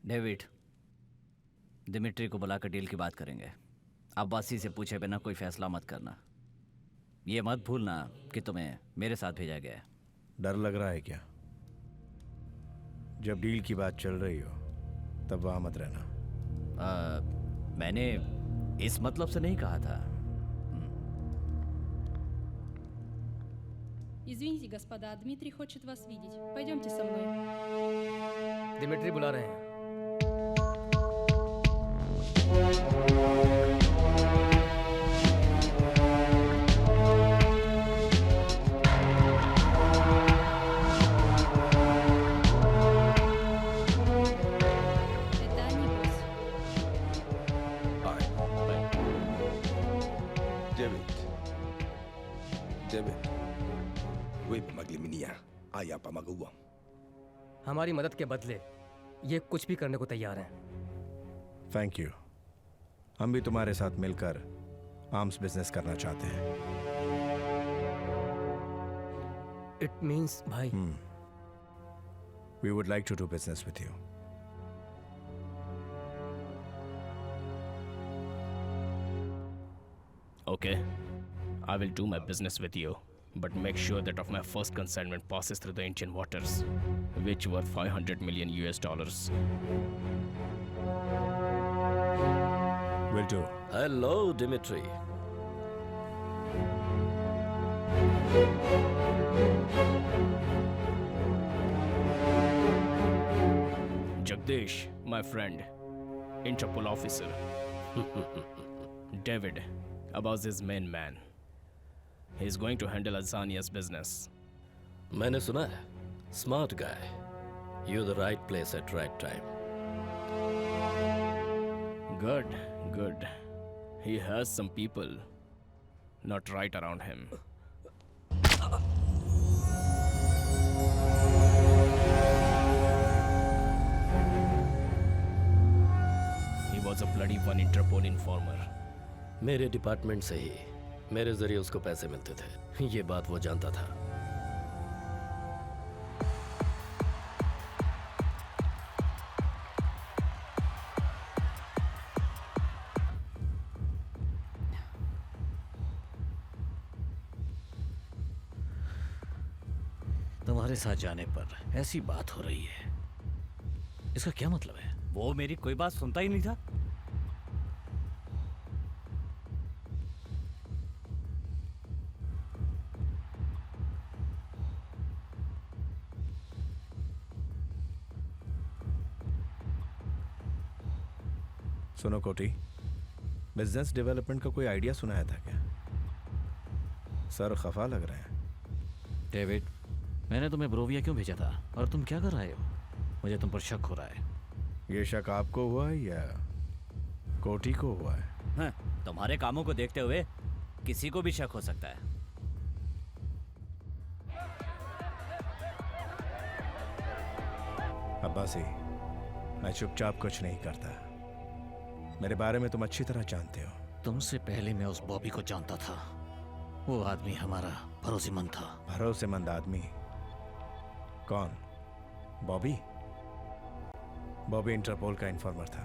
David, Dmitri को बुलाकर डील की बात करेंगे। अब्बासी से पूछे बिना कोई फैसला मत करना। ये मत भूलना कि तुम्हें मेरे साथ भेजा गया है। डर लग रहा है क्या? जब डील की बात चल रही हो तब वहां मत रहना। मैंने इस मतलब से नहीं कहा था। Извините, господа, Дмитрий хочет вас видеть. Пойдемте со мной. दिमिट्री बुला रहे हैं। Это они, босс. Hi. David, вы помогли мне, а я помогу вам. हमारी मदद के बदले ये कुछ भी करने को तैयार हैं। Thank you. हम भी तुम्हारे साथ मिलकर आर्म्स बिजनेस करना चाहते हैं। इट मीन्स भाई। We would like to do business with you. Okay, I will do my business with you, but make sure that of my first consignment passes through the Indian waters, which were $500 million. Will do. Hello, Dimitri. Jagdish, my friend, Interpol officer. David, Abbas is main man. He's going to handle Azania's business. मैंने सुना है, smart guy. You're the right place at right time. Good, good. He has some people not right around him. He was a bloody one Interpol informer. मेरे department से ही मेरे जरिए उसको पैसे मिलते थे। ये बात वो जानता था। तुम्हारे साथ जाने पर ऐसी बात हो रही है, इसका क्या मतलब है? वो मेरी कोई बात सुनता ही नहीं था। सुनो कोटी, बिजनेस डेवलपमेंट का कोई आइडिया सुनाया था क्या? सर खफा लग रहे हैं। डेविड, मैंने तुम्हें ब्रोविया क्यों भेजा था और तुम क्या कर रहे हो? मुझे तुम पर शक हो रहा है। ये शक आपको हुआ है या कोटी को हुआ है? हाँ, तुम्हारे कामों को देखते हुए किसी को भी शक हो सकता है। अब्बासी, मैं चुपचाप कुछ नहीं करता। मेरे बारे में तुम अच्छी तरह जानते हो। तुमसे पहले मैं उस बॉबी को जानता था। वो आदमी हमारा भरोसेमंद था। भरोसेमंद आदमी? कौन? बॉबी? बॉबी इंटरपोल का इन्फॉर्मर था।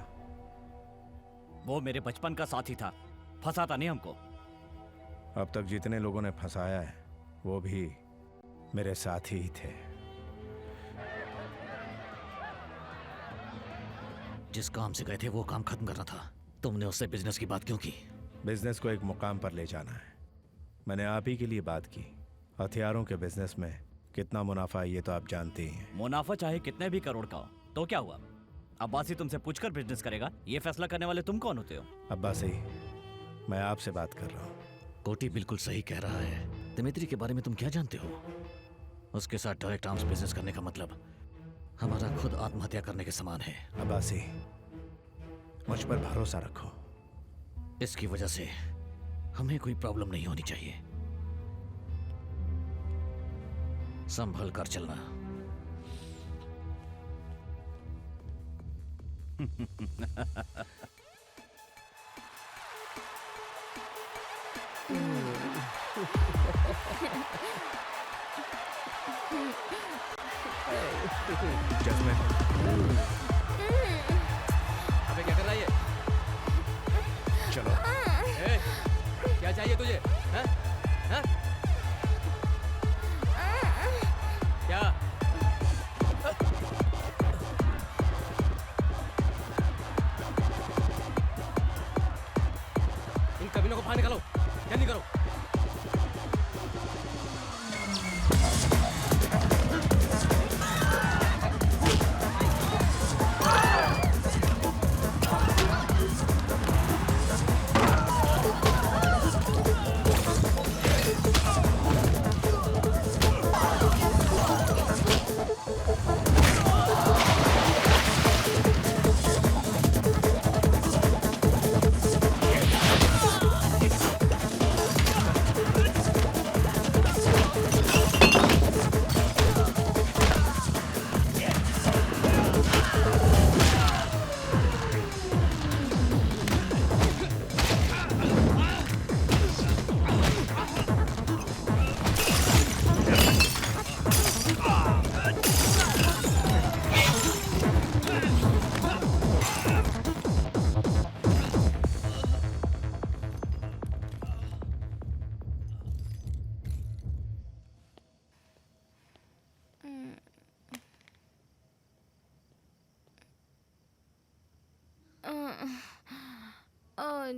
वो मेरे बचपन का साथी था, फंसाता नहीं हमको। अब तक जितने लोगों ने फंसाया है वो भी मेरे साथी ही थे। जिस काम से गए थे वो काम खत्म करना था। तुमने उससे बिजनेस की बात क्यों की? बिजनेस को एक मुकाम पर ले जाना है। मैंने आप ही के लिए बात की। हथियारों के बिजनेस में कितना मुनाफा है ये तो आप जानते ही हैं। मुनाफा चाहे कितने भी करोड़ का हो तो क्या हुआ? अब्बासी तुमसे पूछकर बिजनेस करेगा, ये फैसला करने वाले तुम कौन होते हो? अब्बासी, मैं आपसे बात कर रहा हूँ। कोटी बिल्कुल सही कह रहा है। दिमित्री के बारे में तुम क्या जानते हो? उसके साथ डायरेक्ट आर्म्स बिजनेस करने का मतलब हमारा खुद आत्महत्या करने के समान है। अब्बासी, मुझ पर भरोसा रखो। इसकी वजह से हमें कोई प्रॉब्लम नहीं होनी चाहिए। संभल कर चलना। जैस्मिन, अबे क्या कर रहा है ये? चलो। ए, क्या चाहिए तुझे? हैं? हैं? क्या? इन कमीनों को बाहर निकालो, जल्दी करो।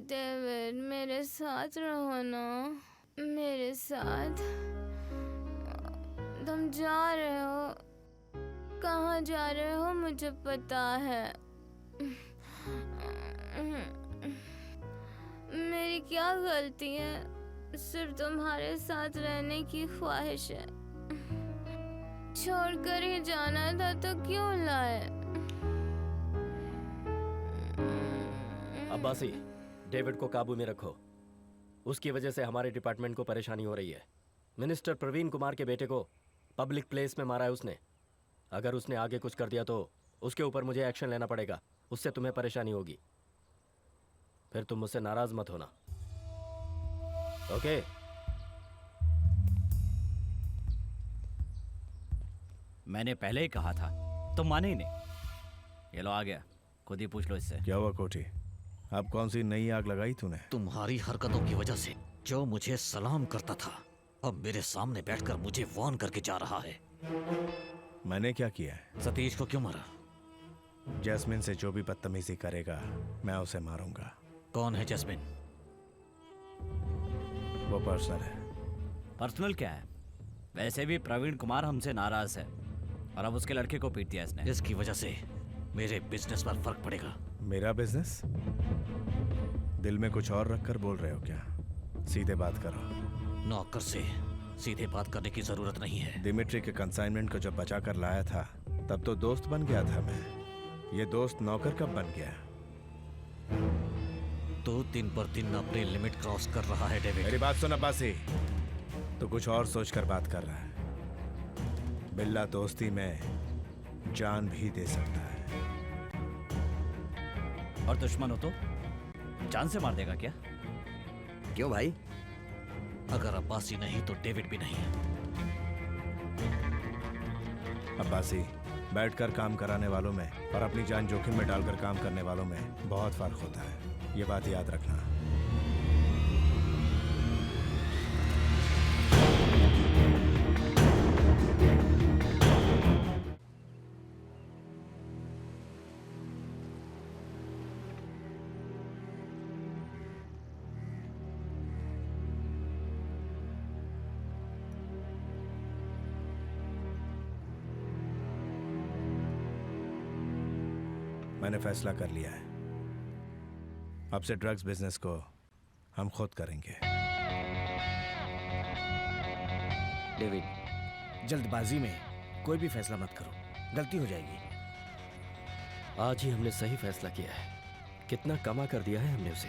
डेविड, मेरे साथ रहो ना, मेरे साथ। तुम जा रहे हो, कहाँ जा रहे हो मुझे पता है। मेरी क्या गलती है? सिर्फ तुम्हारे साथ रहने की ख्वाहिश है। छोड़कर ही जाना था तो क्यों लाए? अब्बासी, डेविड को काबू में रखो। उसकी वजह से हमारे डिपार्टमेंट को परेशानी हो रही है। मिनिस्टर प्रवीण कुमार के बेटे को पब्लिक प्लेस में मारा है उसने। अगर उसने आगे कुछ कर दिया तो उसके ऊपर मुझे एक्शन लेना पड़ेगा। उससे तुम्हें परेशानी होगी। फिर तुम मुझसे नाराज मत होना, ओके? मैंने पहले ही कहा था, तुम माने ही नहीं। ये लो आ गया, खुद ही पूछ लो इससे। क्या हुआ कोटी? अब कौन सी नई आग लगाई तूने? तुम्हारी हरकतों की वजह से जो मुझे सलाम करता था अब मेरे सामने बैठकर मुझे वार्न करके जा रहा है। मैंने क्या किया है? सतीश को क्यों मारा? जैस्मिन से जो भी बदतमीजी करेगा मैं उसे मारूंगा। कौन है जैस्मिन? वो पर्सनल है। पर्सनल क्या है? वैसे भी प्रवीण कुमार हमसे नाराज है और अब उसके लड़के को पीट दिया इसने। इसकी वजह से मेरे बिजनेस पर फर्क पड़ेगा। मेरा बिजनेस? दिल में कुछ और रखकर बोल रहे हो क्या? सीधे बात करो। नौकर से सीधे बात करने की जरूरत नहीं है। दिमित्री के कंसाइनमेंट को जब बचा कर लाया था तब तो दोस्त बन गया था मैं। ये दोस्त नौकर कब बन गया? तो दिन पर दिन अपनी लिमिट क्रॉस कर रहा है डेविड। मेरी बात सुन अब्बासी, तो कुछ और सोचकर बात कर रहा है। बिल्ला दोस्ती में जान भी दे सकता है। और दुश्मन हो तो जान से मार देगा क्या? क्यों भाई? अगर अब्बासी नहीं तो डेविड भी नहीं। अब्बासी, बैठकर काम कराने वालों में और अपनी जान जोखिम में डालकर काम करने वालों में बहुत फर्क होता है। ये बात याद रखना। मैंने फैसला कर लिया है, अब से ड्रग्स बिजनेस को हम खुद करेंगे। डेविड, जल्दबाजी में कोई भी फैसला मत करो, गलती हो जाएगी। आज ही हमने सही फैसला किया है। कितना कमा कर दिया है हमने उसे।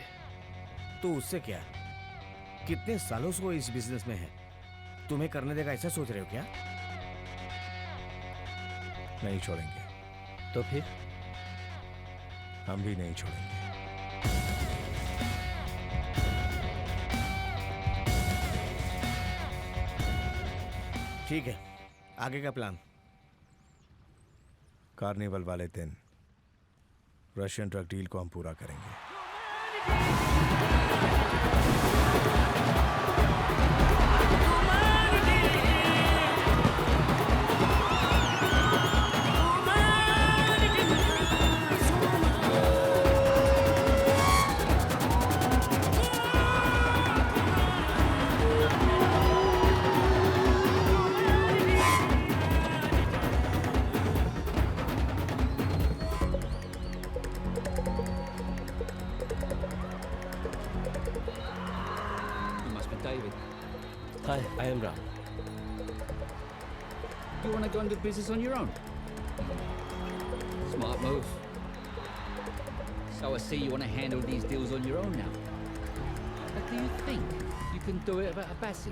तो उससे क्या? कितने सालों से वो इस बिजनेस में है, तुम्हें करने देगा ऐसा सोच रहे हो क्या? नहीं छोड़ेंगे। तो फिर हम भी नहीं छोड़ेंगे। ठीक है, आगे का प्लान? कार्निवल वाले दिन रशियन ड्रग डील को हम पूरा करेंगे। Hi, I am Ram. You want to go and do business on your own? Smart move. So I see you want to handle these deals on your own now. But do you think you can do it without Abbasi?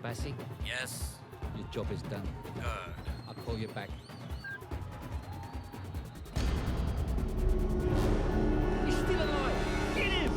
Abbasi? Yes. Your job is done. Good. I'll call you back. He's still alive! Get him!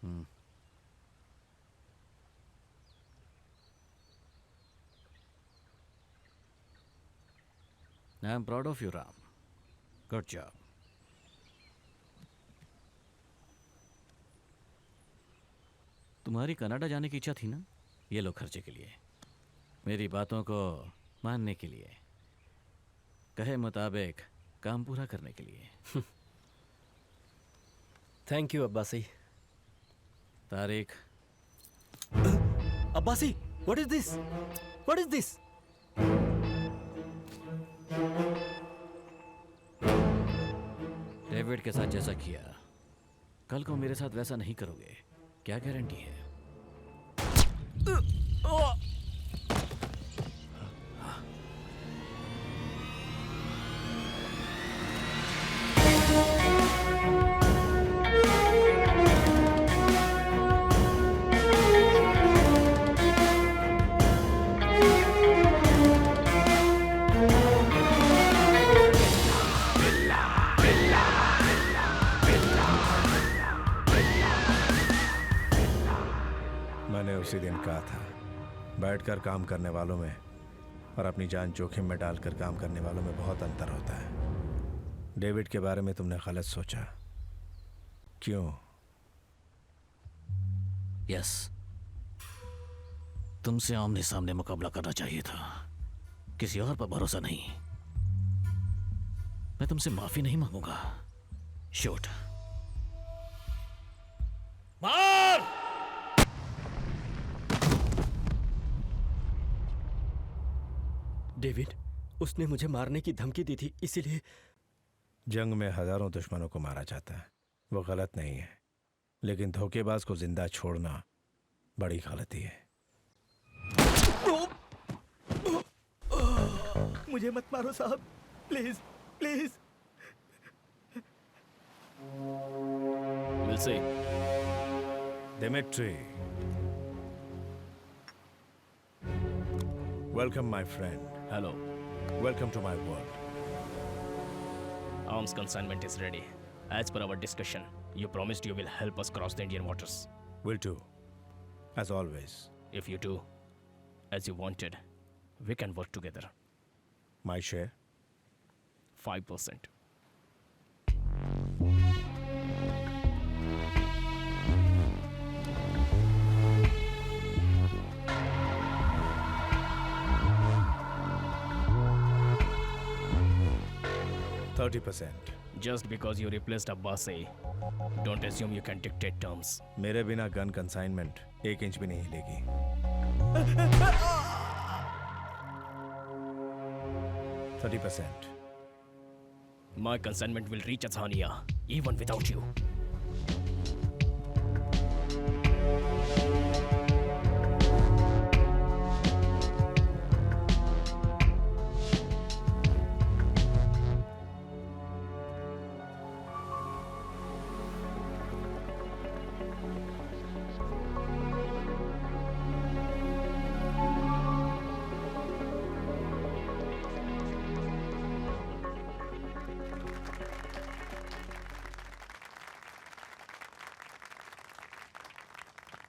I am proud of you Ram, good job. तुम्हारी Canada जाने की इच्छा थी ना? ये लो खर्चे के लिए, मेरी बातों को मानने के लिए, कहे मुताबिक काम पूरा करने के लिए। Thank you Abbasi. Tariq. Abbasi, what is this? What is this? David के साथ जैसा किया, कल को मेरे साथ वैसा नहीं करोगे, क्या गारंटी है? मैंने उसी दिन कहा था, बैठकर काम करने वालों में और अपनी जान जोखिम में डालकर काम करने वालों में बहुत अंतर होता है। डेविड के बारे में तुमने गलत सोचा। क्यों? यस, तुमसे आमने सामने मुकाबला करना चाहिए था, किसी और पर भरोसा नहीं। मैं तुमसे माफी नहीं मांगूंगा। शूट। मार! डेविड, उसने मुझे मारने की धमकी दी थी, इसीलिए। जंग में हजारों दुश्मनों को मारा जाता है, वो गलत नहीं है, लेकिन धोखेबाज को जिंदा छोड़ना बड़ी गलती है। मुझे मत मारो साहब, please please. We'll see. Dimitri. Welcome, my friend. Hello. Welcome to my world. Arms consignment is ready. As per our discussion, you promised you will help us cross the Indian waters. Will do. As always. If you do, as you wanted, we can work together. My share? 5%. Just because you replaced Abbasi, don't assume you can dictate terms. मेरे बिना gun consignment 1 inch भी नहीं हिलेगी। 30%. My consignment will reach Azania, even without you.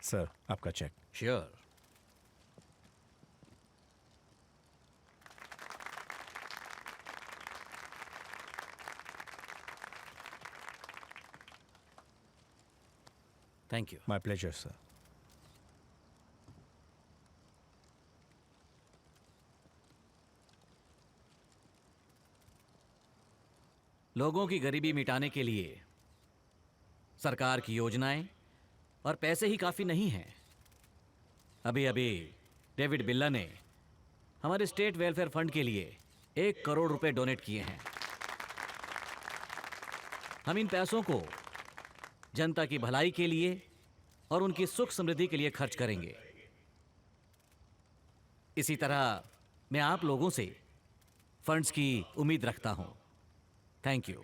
Sir, आपका cheque. Sure. Thank you. My pleasure sir. लोगों की गरीबी मिटाने के लिए सरकार की योजनाएं और पैसे ही काफी नहीं हैं। अभी अभी डेविड बिल्ला ने हमारे स्टेट वेलफेयर फंड के लिए 1 करोड़ रुपए डोनेट किए हैं। हम इन पैसों को जनता की भलाई के लिए और उनकी सुख समृद्धि के लिए खर्च करेंगे। इसी तरह मैं आप लोगों से फंड्स की उम्मीद रखता हूं। Thank you.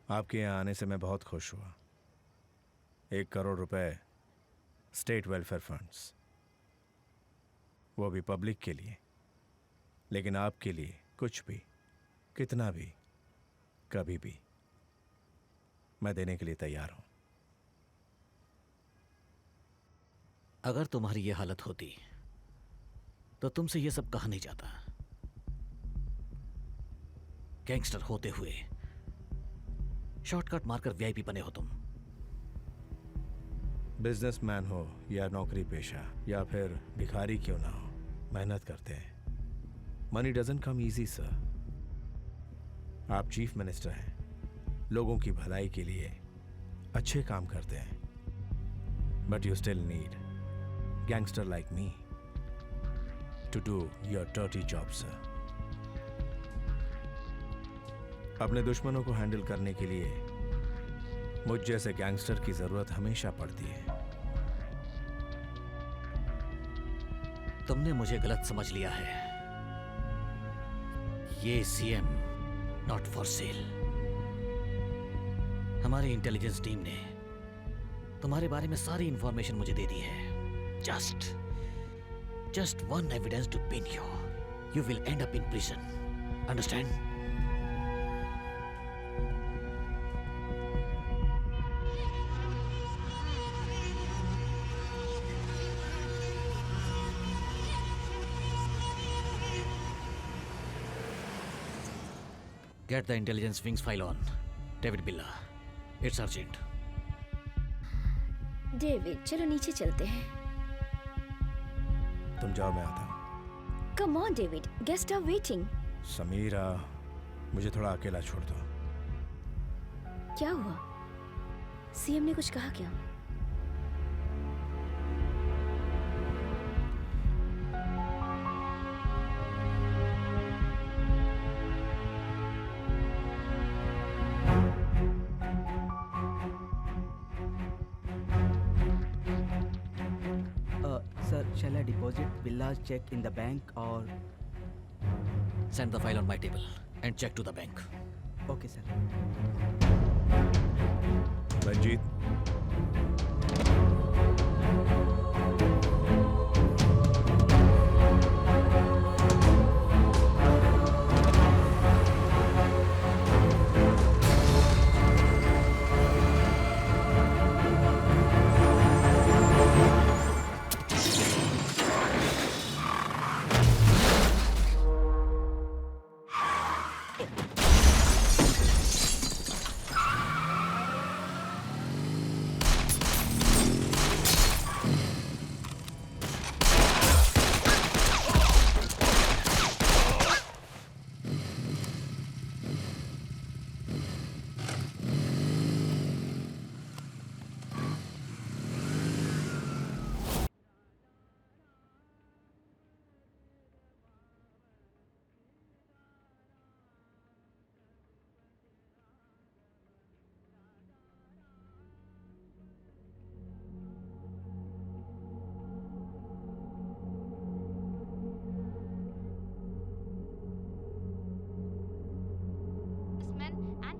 आपके यहाँ आने से मैं बहुत खुश हुआ। 1 करोड़ रुपए स्टेट वेलफेयर फंड्स, वो भी पब्लिक के लिए। लेकिन आपके लिए कुछ भी, कितना भी कभी भी मैं देने के लिए तैयार हूं। अगर तुम्हारी ये हालत होती तो तुमसे ये सब कहा नहीं जाता। गैंगस्टर होते हुए शॉर्टकट मारकर वीआईपी बने हो तुम। बिजनेसमैन हो या नौकरी पेशा या फिर भिखारी क्यों ना हो, मेहनत करते हैं। Money doesn't come easy sir. आप चीफ मिनिस्टर हैं, लोगों की भलाई के लिए अच्छे काम करते हैं, but you still need gangster like me to do your dirty job sir. अपने दुश्मनों को हैंडल करने के लिए मुझ जैसे गैंगस्टर की जरूरत हमेशा पड़ती है। तुमने मुझे गलत समझ लिया है। ये सीएम नॉट फॉर सेल। हमारी इंटेलिजेंस टीम ने तुम्हारे बारे में सारी इंफॉर्मेशन मुझे दे दी है। Just one evidence to pin you, you will end up in prison. Understand? Get the intelligence wings file on David Billa. It's urgent. David, चलो नीचे चलते हैं। तुम जाओ, मैं आता हूं। Come on David, guest are waiting. Samira, मुझे थोड़ा अकेला छोड़ दो। क्या हुआ? सीएम ने कुछ कहा क्या? Sir, shall I deposit Billa's check in the bank or? Send the file on my table and check to the bank. Okay, sir. Ranjit,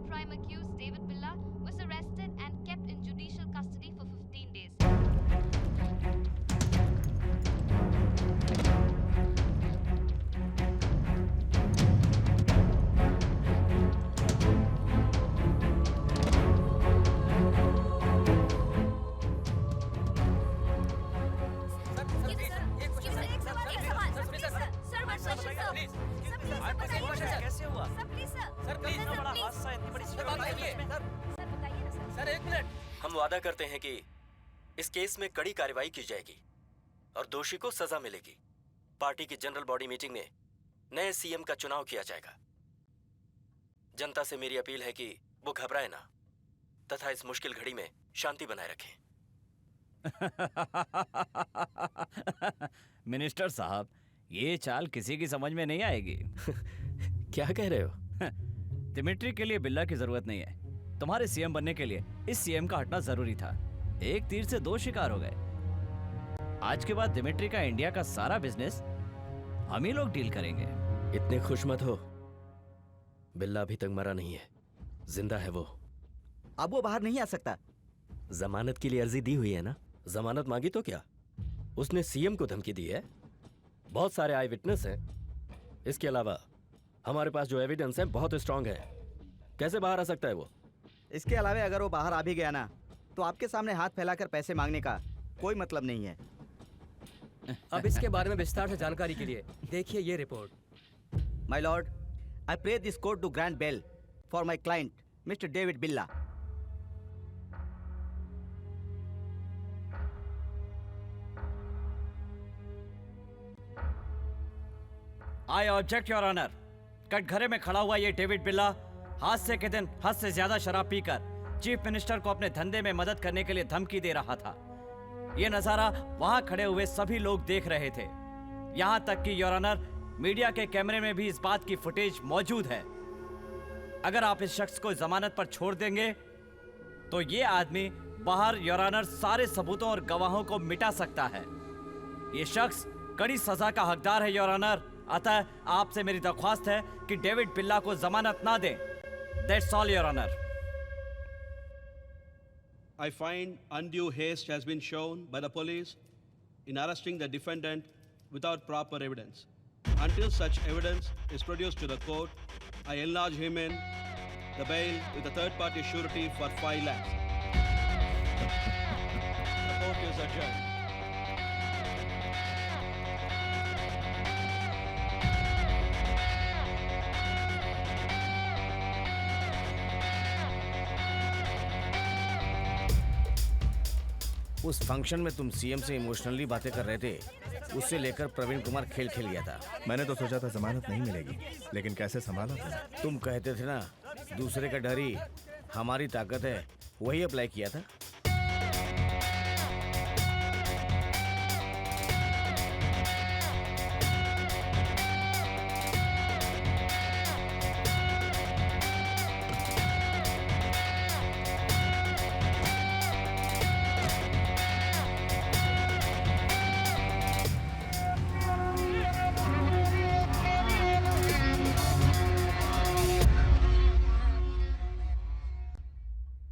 Crime accused David Billa was arrested and kept in judicial custody for 15 days. कैसे हुआ? Sir please इतना बड़ा हादसा, इतनी बड़ी sir एक minute. हम वादा करते हैं कि इस केस में कड़ी कार्रवाई की जाएगी और दोषी को सजा मिलेगी। पार्टी की जनरल बॉडी मीटिंग में नए सीएम का चुनाव किया जाएगा। जनता से मेरी अपील है कि वो घबराए ना तथा इस मुश्किल घड़ी में शांति बनाए रखें। मिनिस्टर साहब, ये चाल किसी की समझ में नहीं आएगी। क्या कह रहे हो? दिमिट्री के लिए बिल्ला की जरूरत नहीं है। तुम्हारे सीएम बनने के लिए इस सीएम का हटना जरूरी था। एक तीर से दो शिकार हो गए। आज के बाद दिमिट्री का इंडिया का सारा बिजनेस हम ही लोग डील करेंगे। इतने खुश मत हो, बिल्ला अभी तक मरा नहीं है, जिंदा है वो। अब वो बाहर नहीं आ सकता। जमानत के लिए अर्जी दी हुई है ना? जमानत मांगी तो क्या? उसने सीएम को धमकी दी है। बहुत सारे आई विटनेस हैं। इसके अलावा हमारे पास जो एविडेंस है बहुत स्ट्रांग है। कैसे बाहर आ सकता है वो? इसके अलावा अगर वो बाहर आ भी गया ना, तो आपके सामने हाथ फैलाकर पैसे मांगने का कोई मतलब नहीं है। अब इसके बारे में विस्तार से जानकारी के लिए देखिए ये report. My lord, I pray this court to grant bail for my client mister David Billa. I object your honour. कटघरे में खड़ा हुआ ये डेविड बिल्ला हादसे के दिन हद से ज्यादा शराब पीकर चीफ मिनिस्टर को अपने धंधे में मदद करने के लिए धमकी दे रहा था। ये नजारा वहां खड़े हुए सभी लोग देख रहे थे, यहां तक कि योर ऑनर मीडिया के कैमरे में भी इस बात की फुटेज मौजूद है। अगर आप इस शख्स को जमानत पर छोड़ देंगे तो ये आदमी बाहर योर ऑनर सारे सबूतों और गवाहों को मिटा सकता है। ये शख्स कड़ी सजा का हकदार है योर ऑनर। अतः आपसे मेरी दरख्वास्त है कि डेविड बिल्ला को जमानत ना दें। That's all your honour. I find undue haste has been shown by the police in arresting the defendant without proper evidence. Until such evidence is produced to the court, I enlarge him in the bail with a third-party surety for 5 lakhs. The court is adjourned. उस function में तुम CM से emotionally बातें कर रहे थे, उससे लेकर प्रवीण कुमार खेल खेल गया था। मैंने तो सोचा था जमानत नहीं मिलेगी, लेकिन कैसे संभाला तुमने? तुम कहते थे ना दूसरे का डर ही हमारी ताकत है, वही अप्लाई किया था।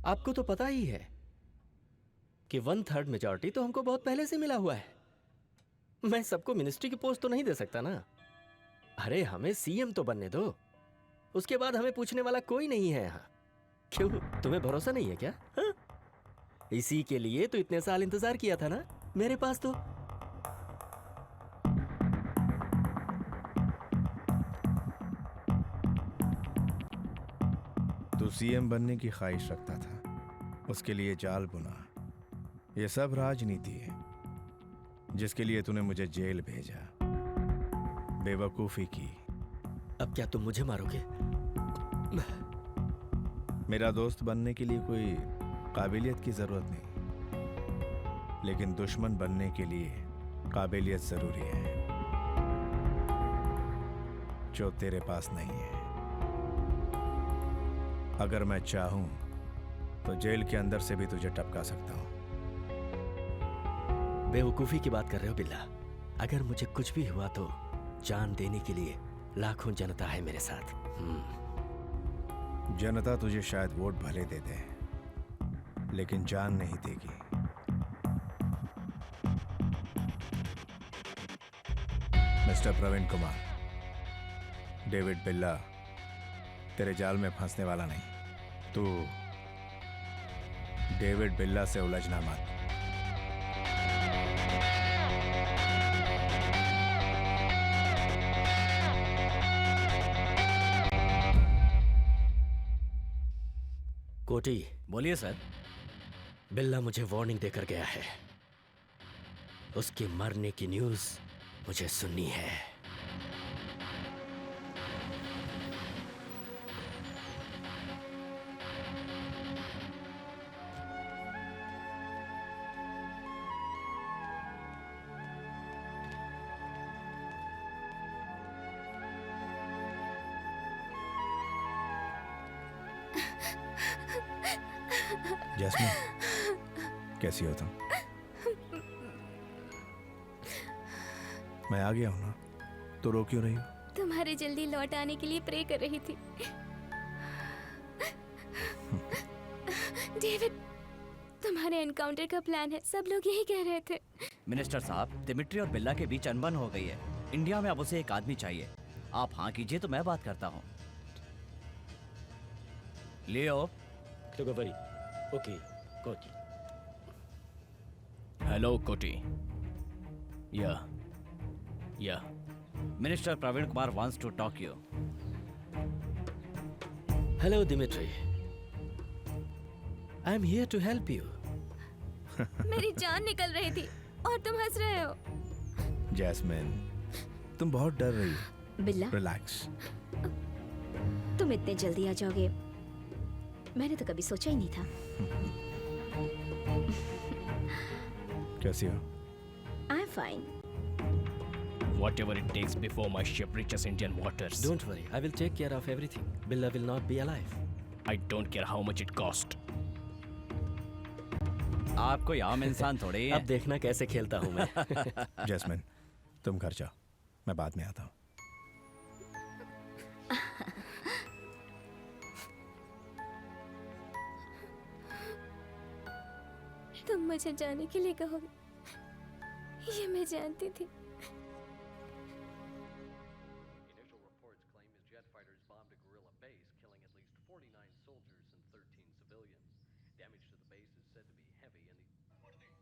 आपको तो पता ही है कि 1/3 मेजॉरिटी तो हमको बहुत पहले से मिला हुआ है। मैं सबको मिनिस्ट्री की पोस्ट तो नहीं दे सकता ना। अरे हमें सीएम तो बनने दो, उसके बाद हमें पूछने वाला कोई नहीं है यहाँ। क्यों, तुम्हें भरोसा नहीं है क्या? हा? इसी के लिए तो इतने साल इंतजार किया था ना। मेरे पास तो तू सीएम बनने की ख्वाहिश रखता था, उसके लिए जाल बुना। ये सब राजनीति है जिसके लिए तूने मुझे जेल भेजा। बेवकूफी की। अब क्या तुम मुझे मारोगे? मेरा दोस्त बनने के लिए कोई काबिलियत की जरूरत नहीं, लेकिन दुश्मन बनने के लिए काबिलियत जरूरी है, जो तेरे पास नहीं है। अगर मैं चाहूं तो जेल के अंदर से भी तुझे टपका सकता हूं। बेवकूफी की बात कर रहे हो बिल्ला? अगर मुझे कुछ भी हुआ तो जान देने के लिए लाखों जनता है मेरे साथ। जनता तुझे शायद वोट भले दे दे, लेकिन जान नहीं देगी। मिस्टर प्रवीण कुमार, डेविड बिल्ला तेरे जाल में फंसने वाला नहीं। तू डेविड बिल्ला से उलझना मत। कोटी, बोलिए सर। बिल्ला मुझे वार्निंग देकर गया है। उसके मरने की न्यूज़ मुझे सुननी है। जैस्मिन, कैसी हो तुम? मैं आ गया हूं ना, तो रो क्यों रही हो? तुम्हारे जल्दी लौट आने के लिए प्रे कर रही थी। डेविड, तुम्हारे एनकाउंटर का प्लान है, सब लोग यही कह रहे थे। मिनिस्टर साहब, दिमित्री और बिल्ला के बीच अनबन हो गई है। इंडिया में अब उसे एक आदमी चाहिए। आप हाँ कीजिए तो मैं बात करता हूँ। लियो। Кто говорит? Окей, Коти. Hello, Koti. Yeah. Yeah. Minister Praveen Kumar wants to talk you. Hello, Dimitri. I'm here to help you. मेरी जान निकल रही थी और तुम हंस रहे हो। जैस्मिन, तुम बहुत डर रही हो। बिल्ला, रिलैक्स। तुम इतने जल्दी आ जाओगे मैंने तो कभी सोचा ही नहीं था। कैसी हो? I'm fine. Whatever it takes before my ship reaches Indian waters. Don't worry, I will take care of everything. Billa will not be alive. I don't care how much it cost. आप कोई आम इंसान थोड़े ही हैं। अब देखना कैसे खेलता हूँ मैं। जैस्मिन, तुम घर जाओ, मैं बाद में आता हूँ। तुम मुझे जाने के लिए कहोगे, ये मैं जानती थी। Initial reports claim his jet fighters bombed a guerrilla base, killing at least 49 soldiers and 13 civilians. Damage to the base is said to be heavy, and the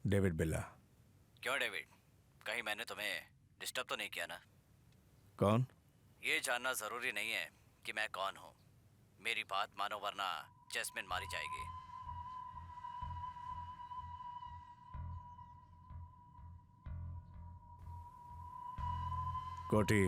David बिल्ला। क्यों डेविड, कहीं मैंने तुम्हें डिस्टर्ब तो नहीं किया ना? कौन? ये जानना जरूरी नहीं है कि मैं कौन हूँ। मेरी बात मानो वरना जैस्मिन मारी जाएगी। कोटी,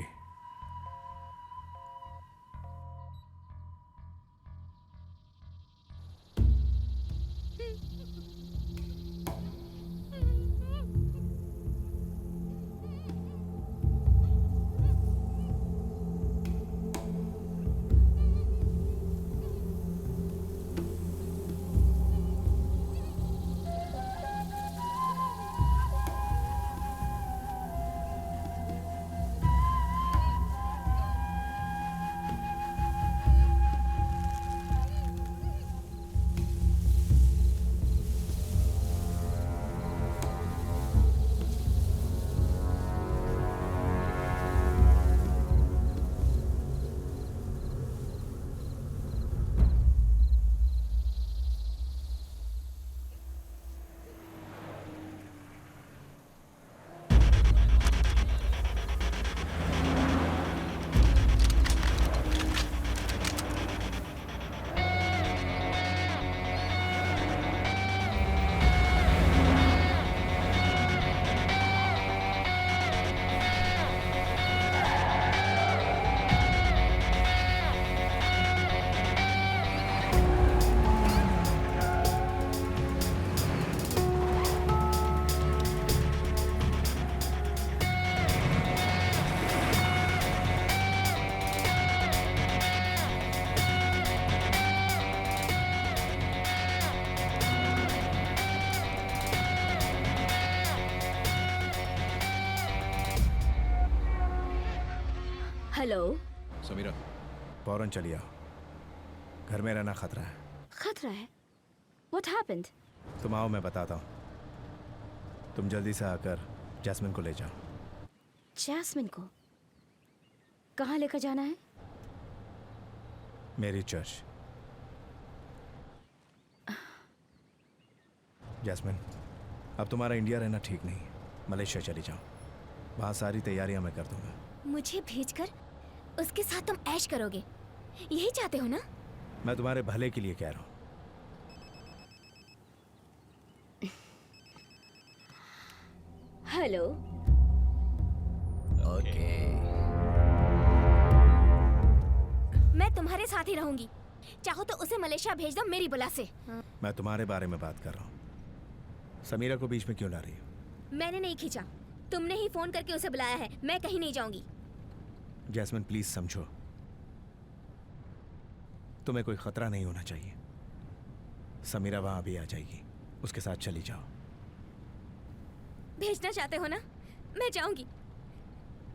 हेलो। समीरा, फौरन चलिए आओ। घर में रहना खतरा है। खतरा है? What happened? तुम आओ, मैं बताता हूँ। तुम जल्दी से आकर जैस्मिन को ले जाओ। जैस्मिन को कहाँ लेकर जाना है? मेरी चर्च। जैस्मिन, अब तुम्हारा इंडिया रहना ठीक नहीं है। मलेशिया चली जाओ, वहाँ सारी तैयारियां मैं कर दूंगा। मुझे भेजकर उसके साथ तुम ऐश करोगे, यही चाहते हो ना? मैं तुम्हारे भले के लिए कह रहा हूँ। हेलो। ओके। मैं तुम्हारे साथ ही रहूंगी, चाहो तो उसे मलेशिया भेज दो मेरी बुला से। मैं तुम्हारे बारे में बात कर रहा हूँ। समीरा को बीच में क्यों ला रही हो? मैंने नहीं खींचा, तुमने ही फोन करके उसे बुलाया है। मैं कहीं नहीं जाऊंगी। जैस्मिन, प्लीज समझो, तुम्हें कोई खतरा नहीं होना चाहिए। समीरा वहां भी आ जाएगी, उसके साथ चली जाओ। भेजना चाहते हो ना? मैं जाऊंगी,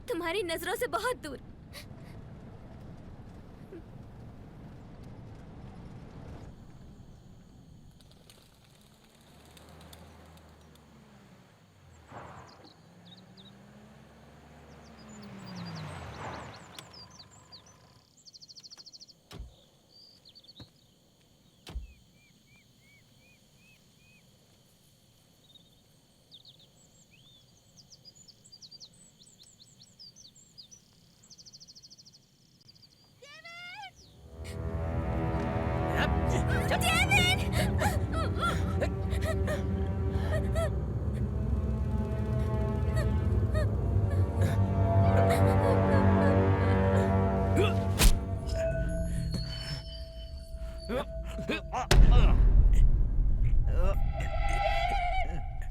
तुम्हारी नजरों से बहुत दूर।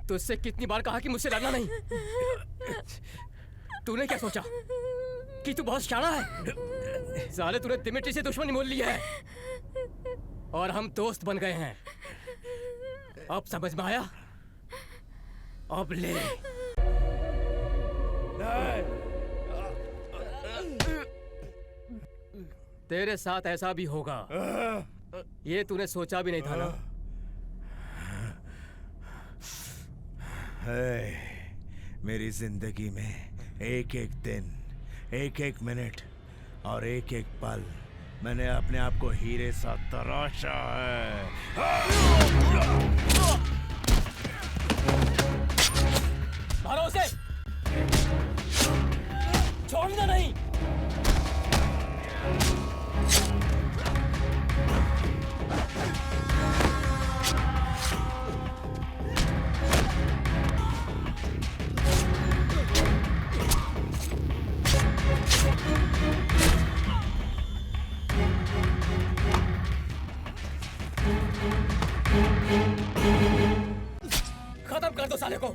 तुझसे कितनी बार कहा कि मुझसे लड़ना नहीं। तूने क्या सोचा कि तू बहुत शाना है? साले तूने दिमित्री से दुश्मनी मोल ली है और हम दोस्त बन गए हैं। अब समझ में आया? अब ले। तेरे साथ ऐसा भी होगा, ये तूने सोचा भी नहीं था ना। मेरी जिंदगी में एक एक दिन, एक एक मिनट और एक एक पल मैंने अपने आप को हीरे सा तराशा है। मारो उसे, छोड़ना नहीं। खत्म कर दो साले को।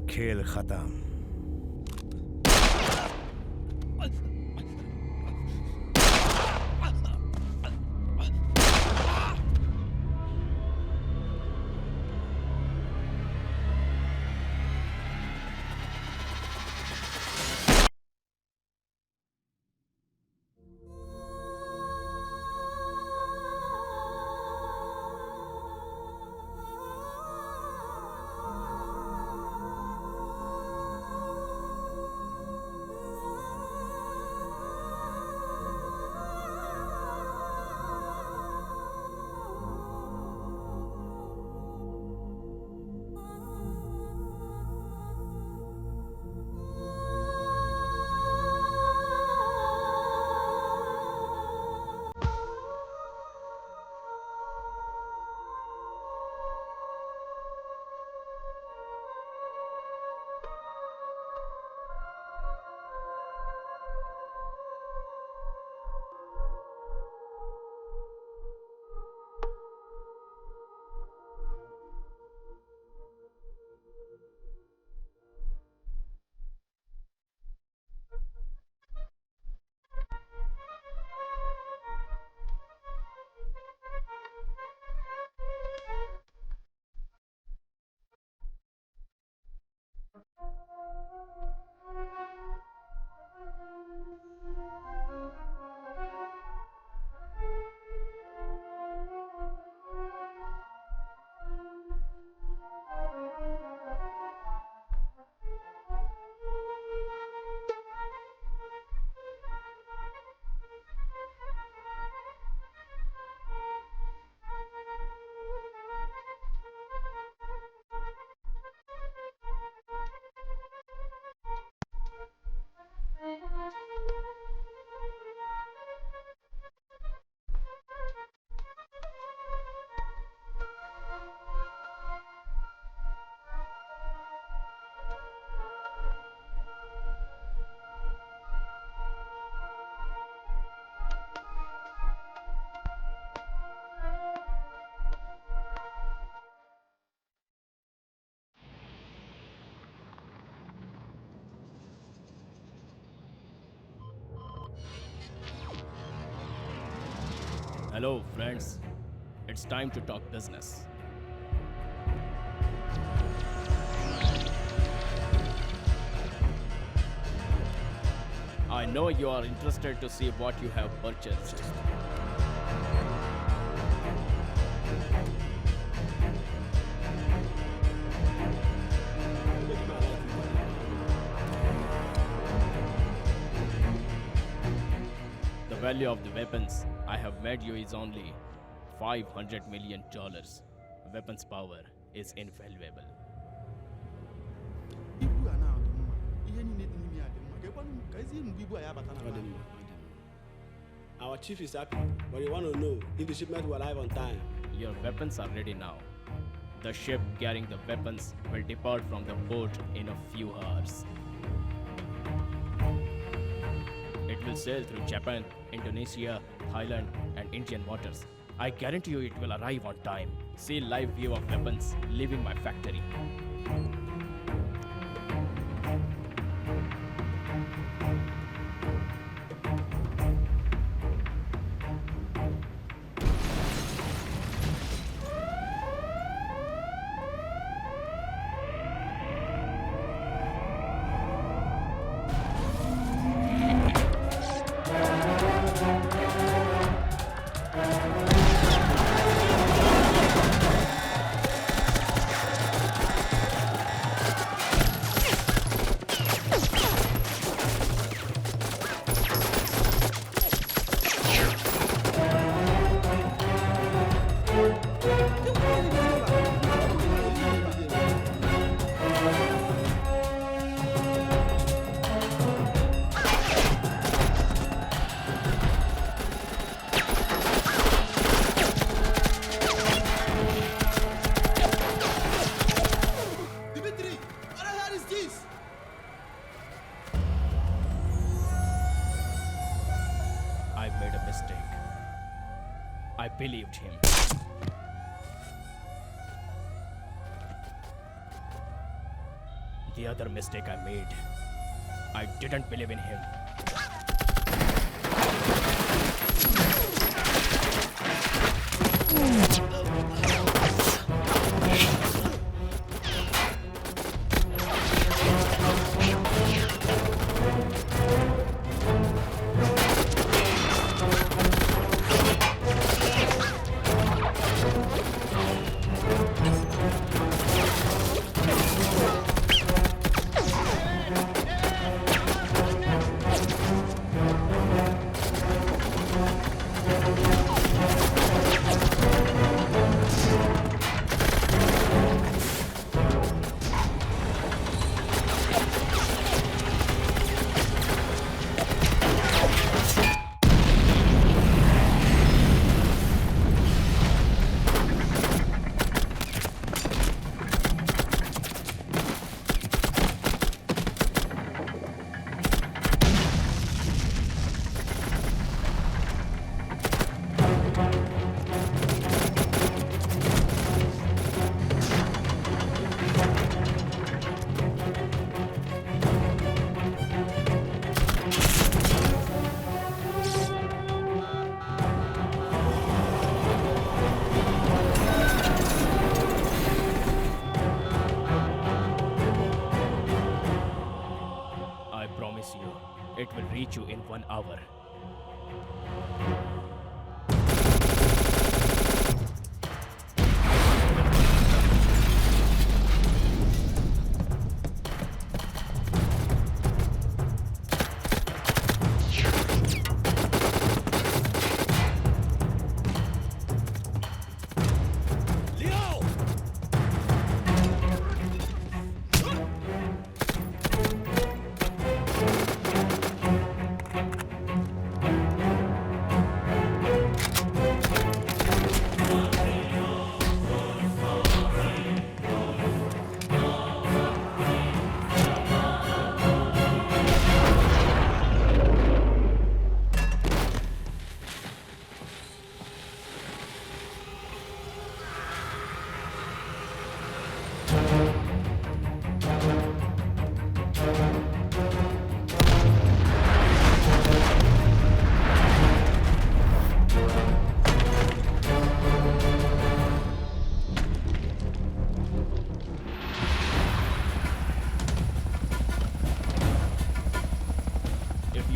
खेल खत्म। Hello, friends. It's time to talk business. know you are interested to see what you have purchased. The value of the weapons I have made you is only $500 million. Weapons power is invaluable. Our chief is happy, but we want to know if the shipment will arrive on time. Your weapons are ready now. The ship carrying the weapons will depart from the port in a few hours. It will sail through Japan, Indonesia, Thailand, and Indian waters. I guarantee you it will arrive on time. See live view of weapons leaving my factory. Believed him. The other mistake I made, I didn't believe in him. It will reach you in 1 hour.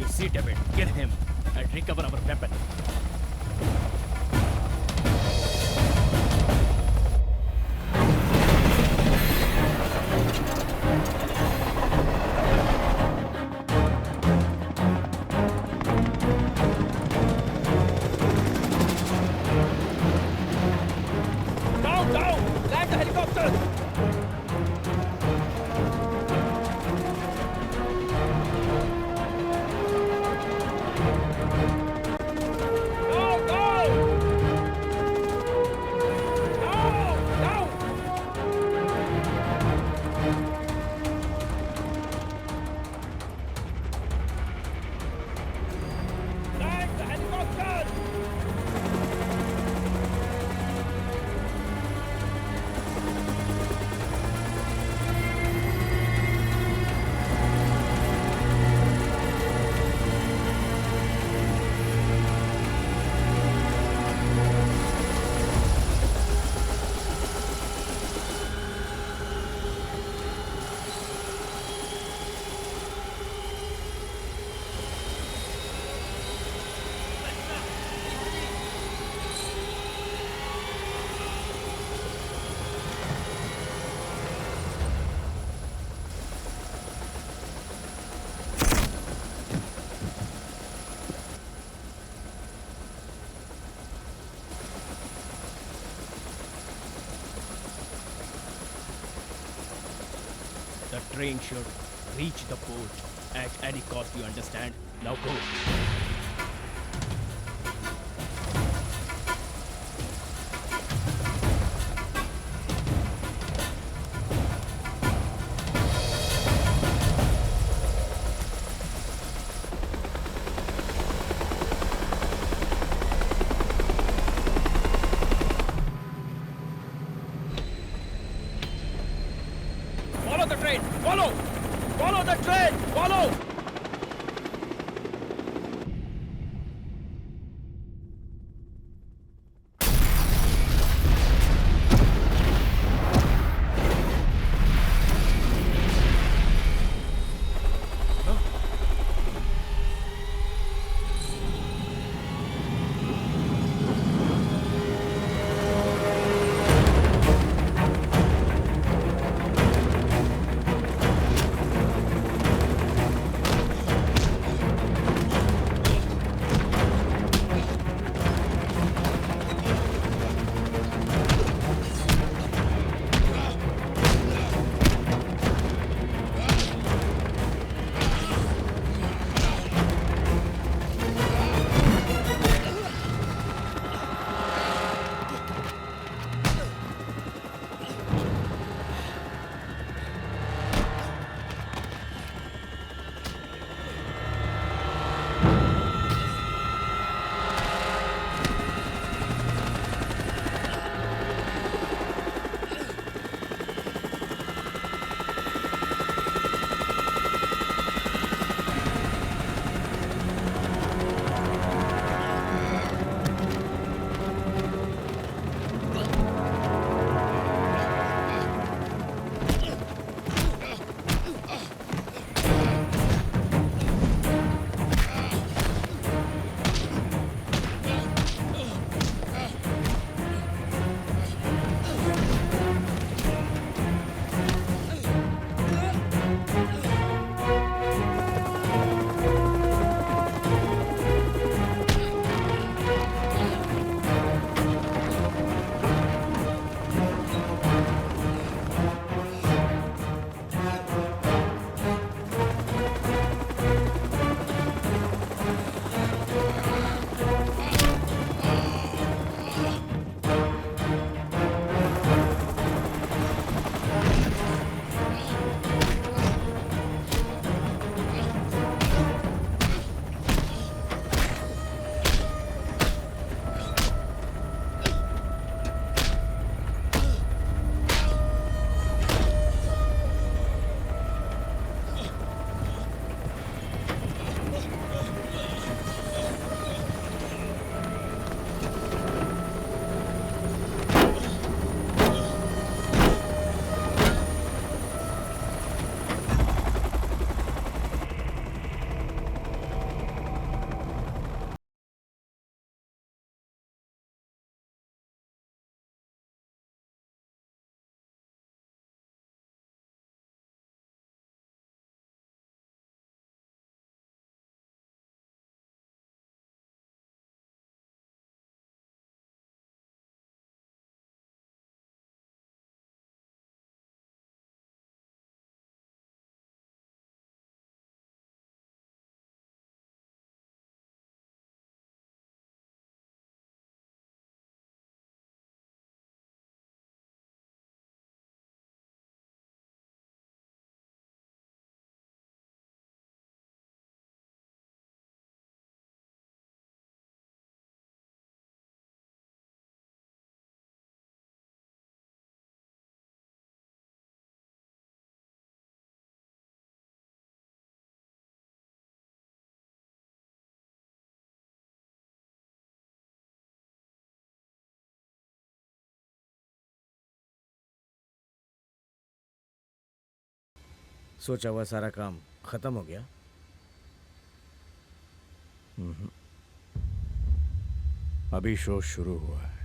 You see, David, kill him and recover our weapon. Down, down! Land the helicopter! The train should reach the port at any cost, you understand? Now go. Follow the train! Follow! Follow the train! Follow! सोचा हुआ सारा काम खत्म हो गया? अभी show शुरू हुआ है।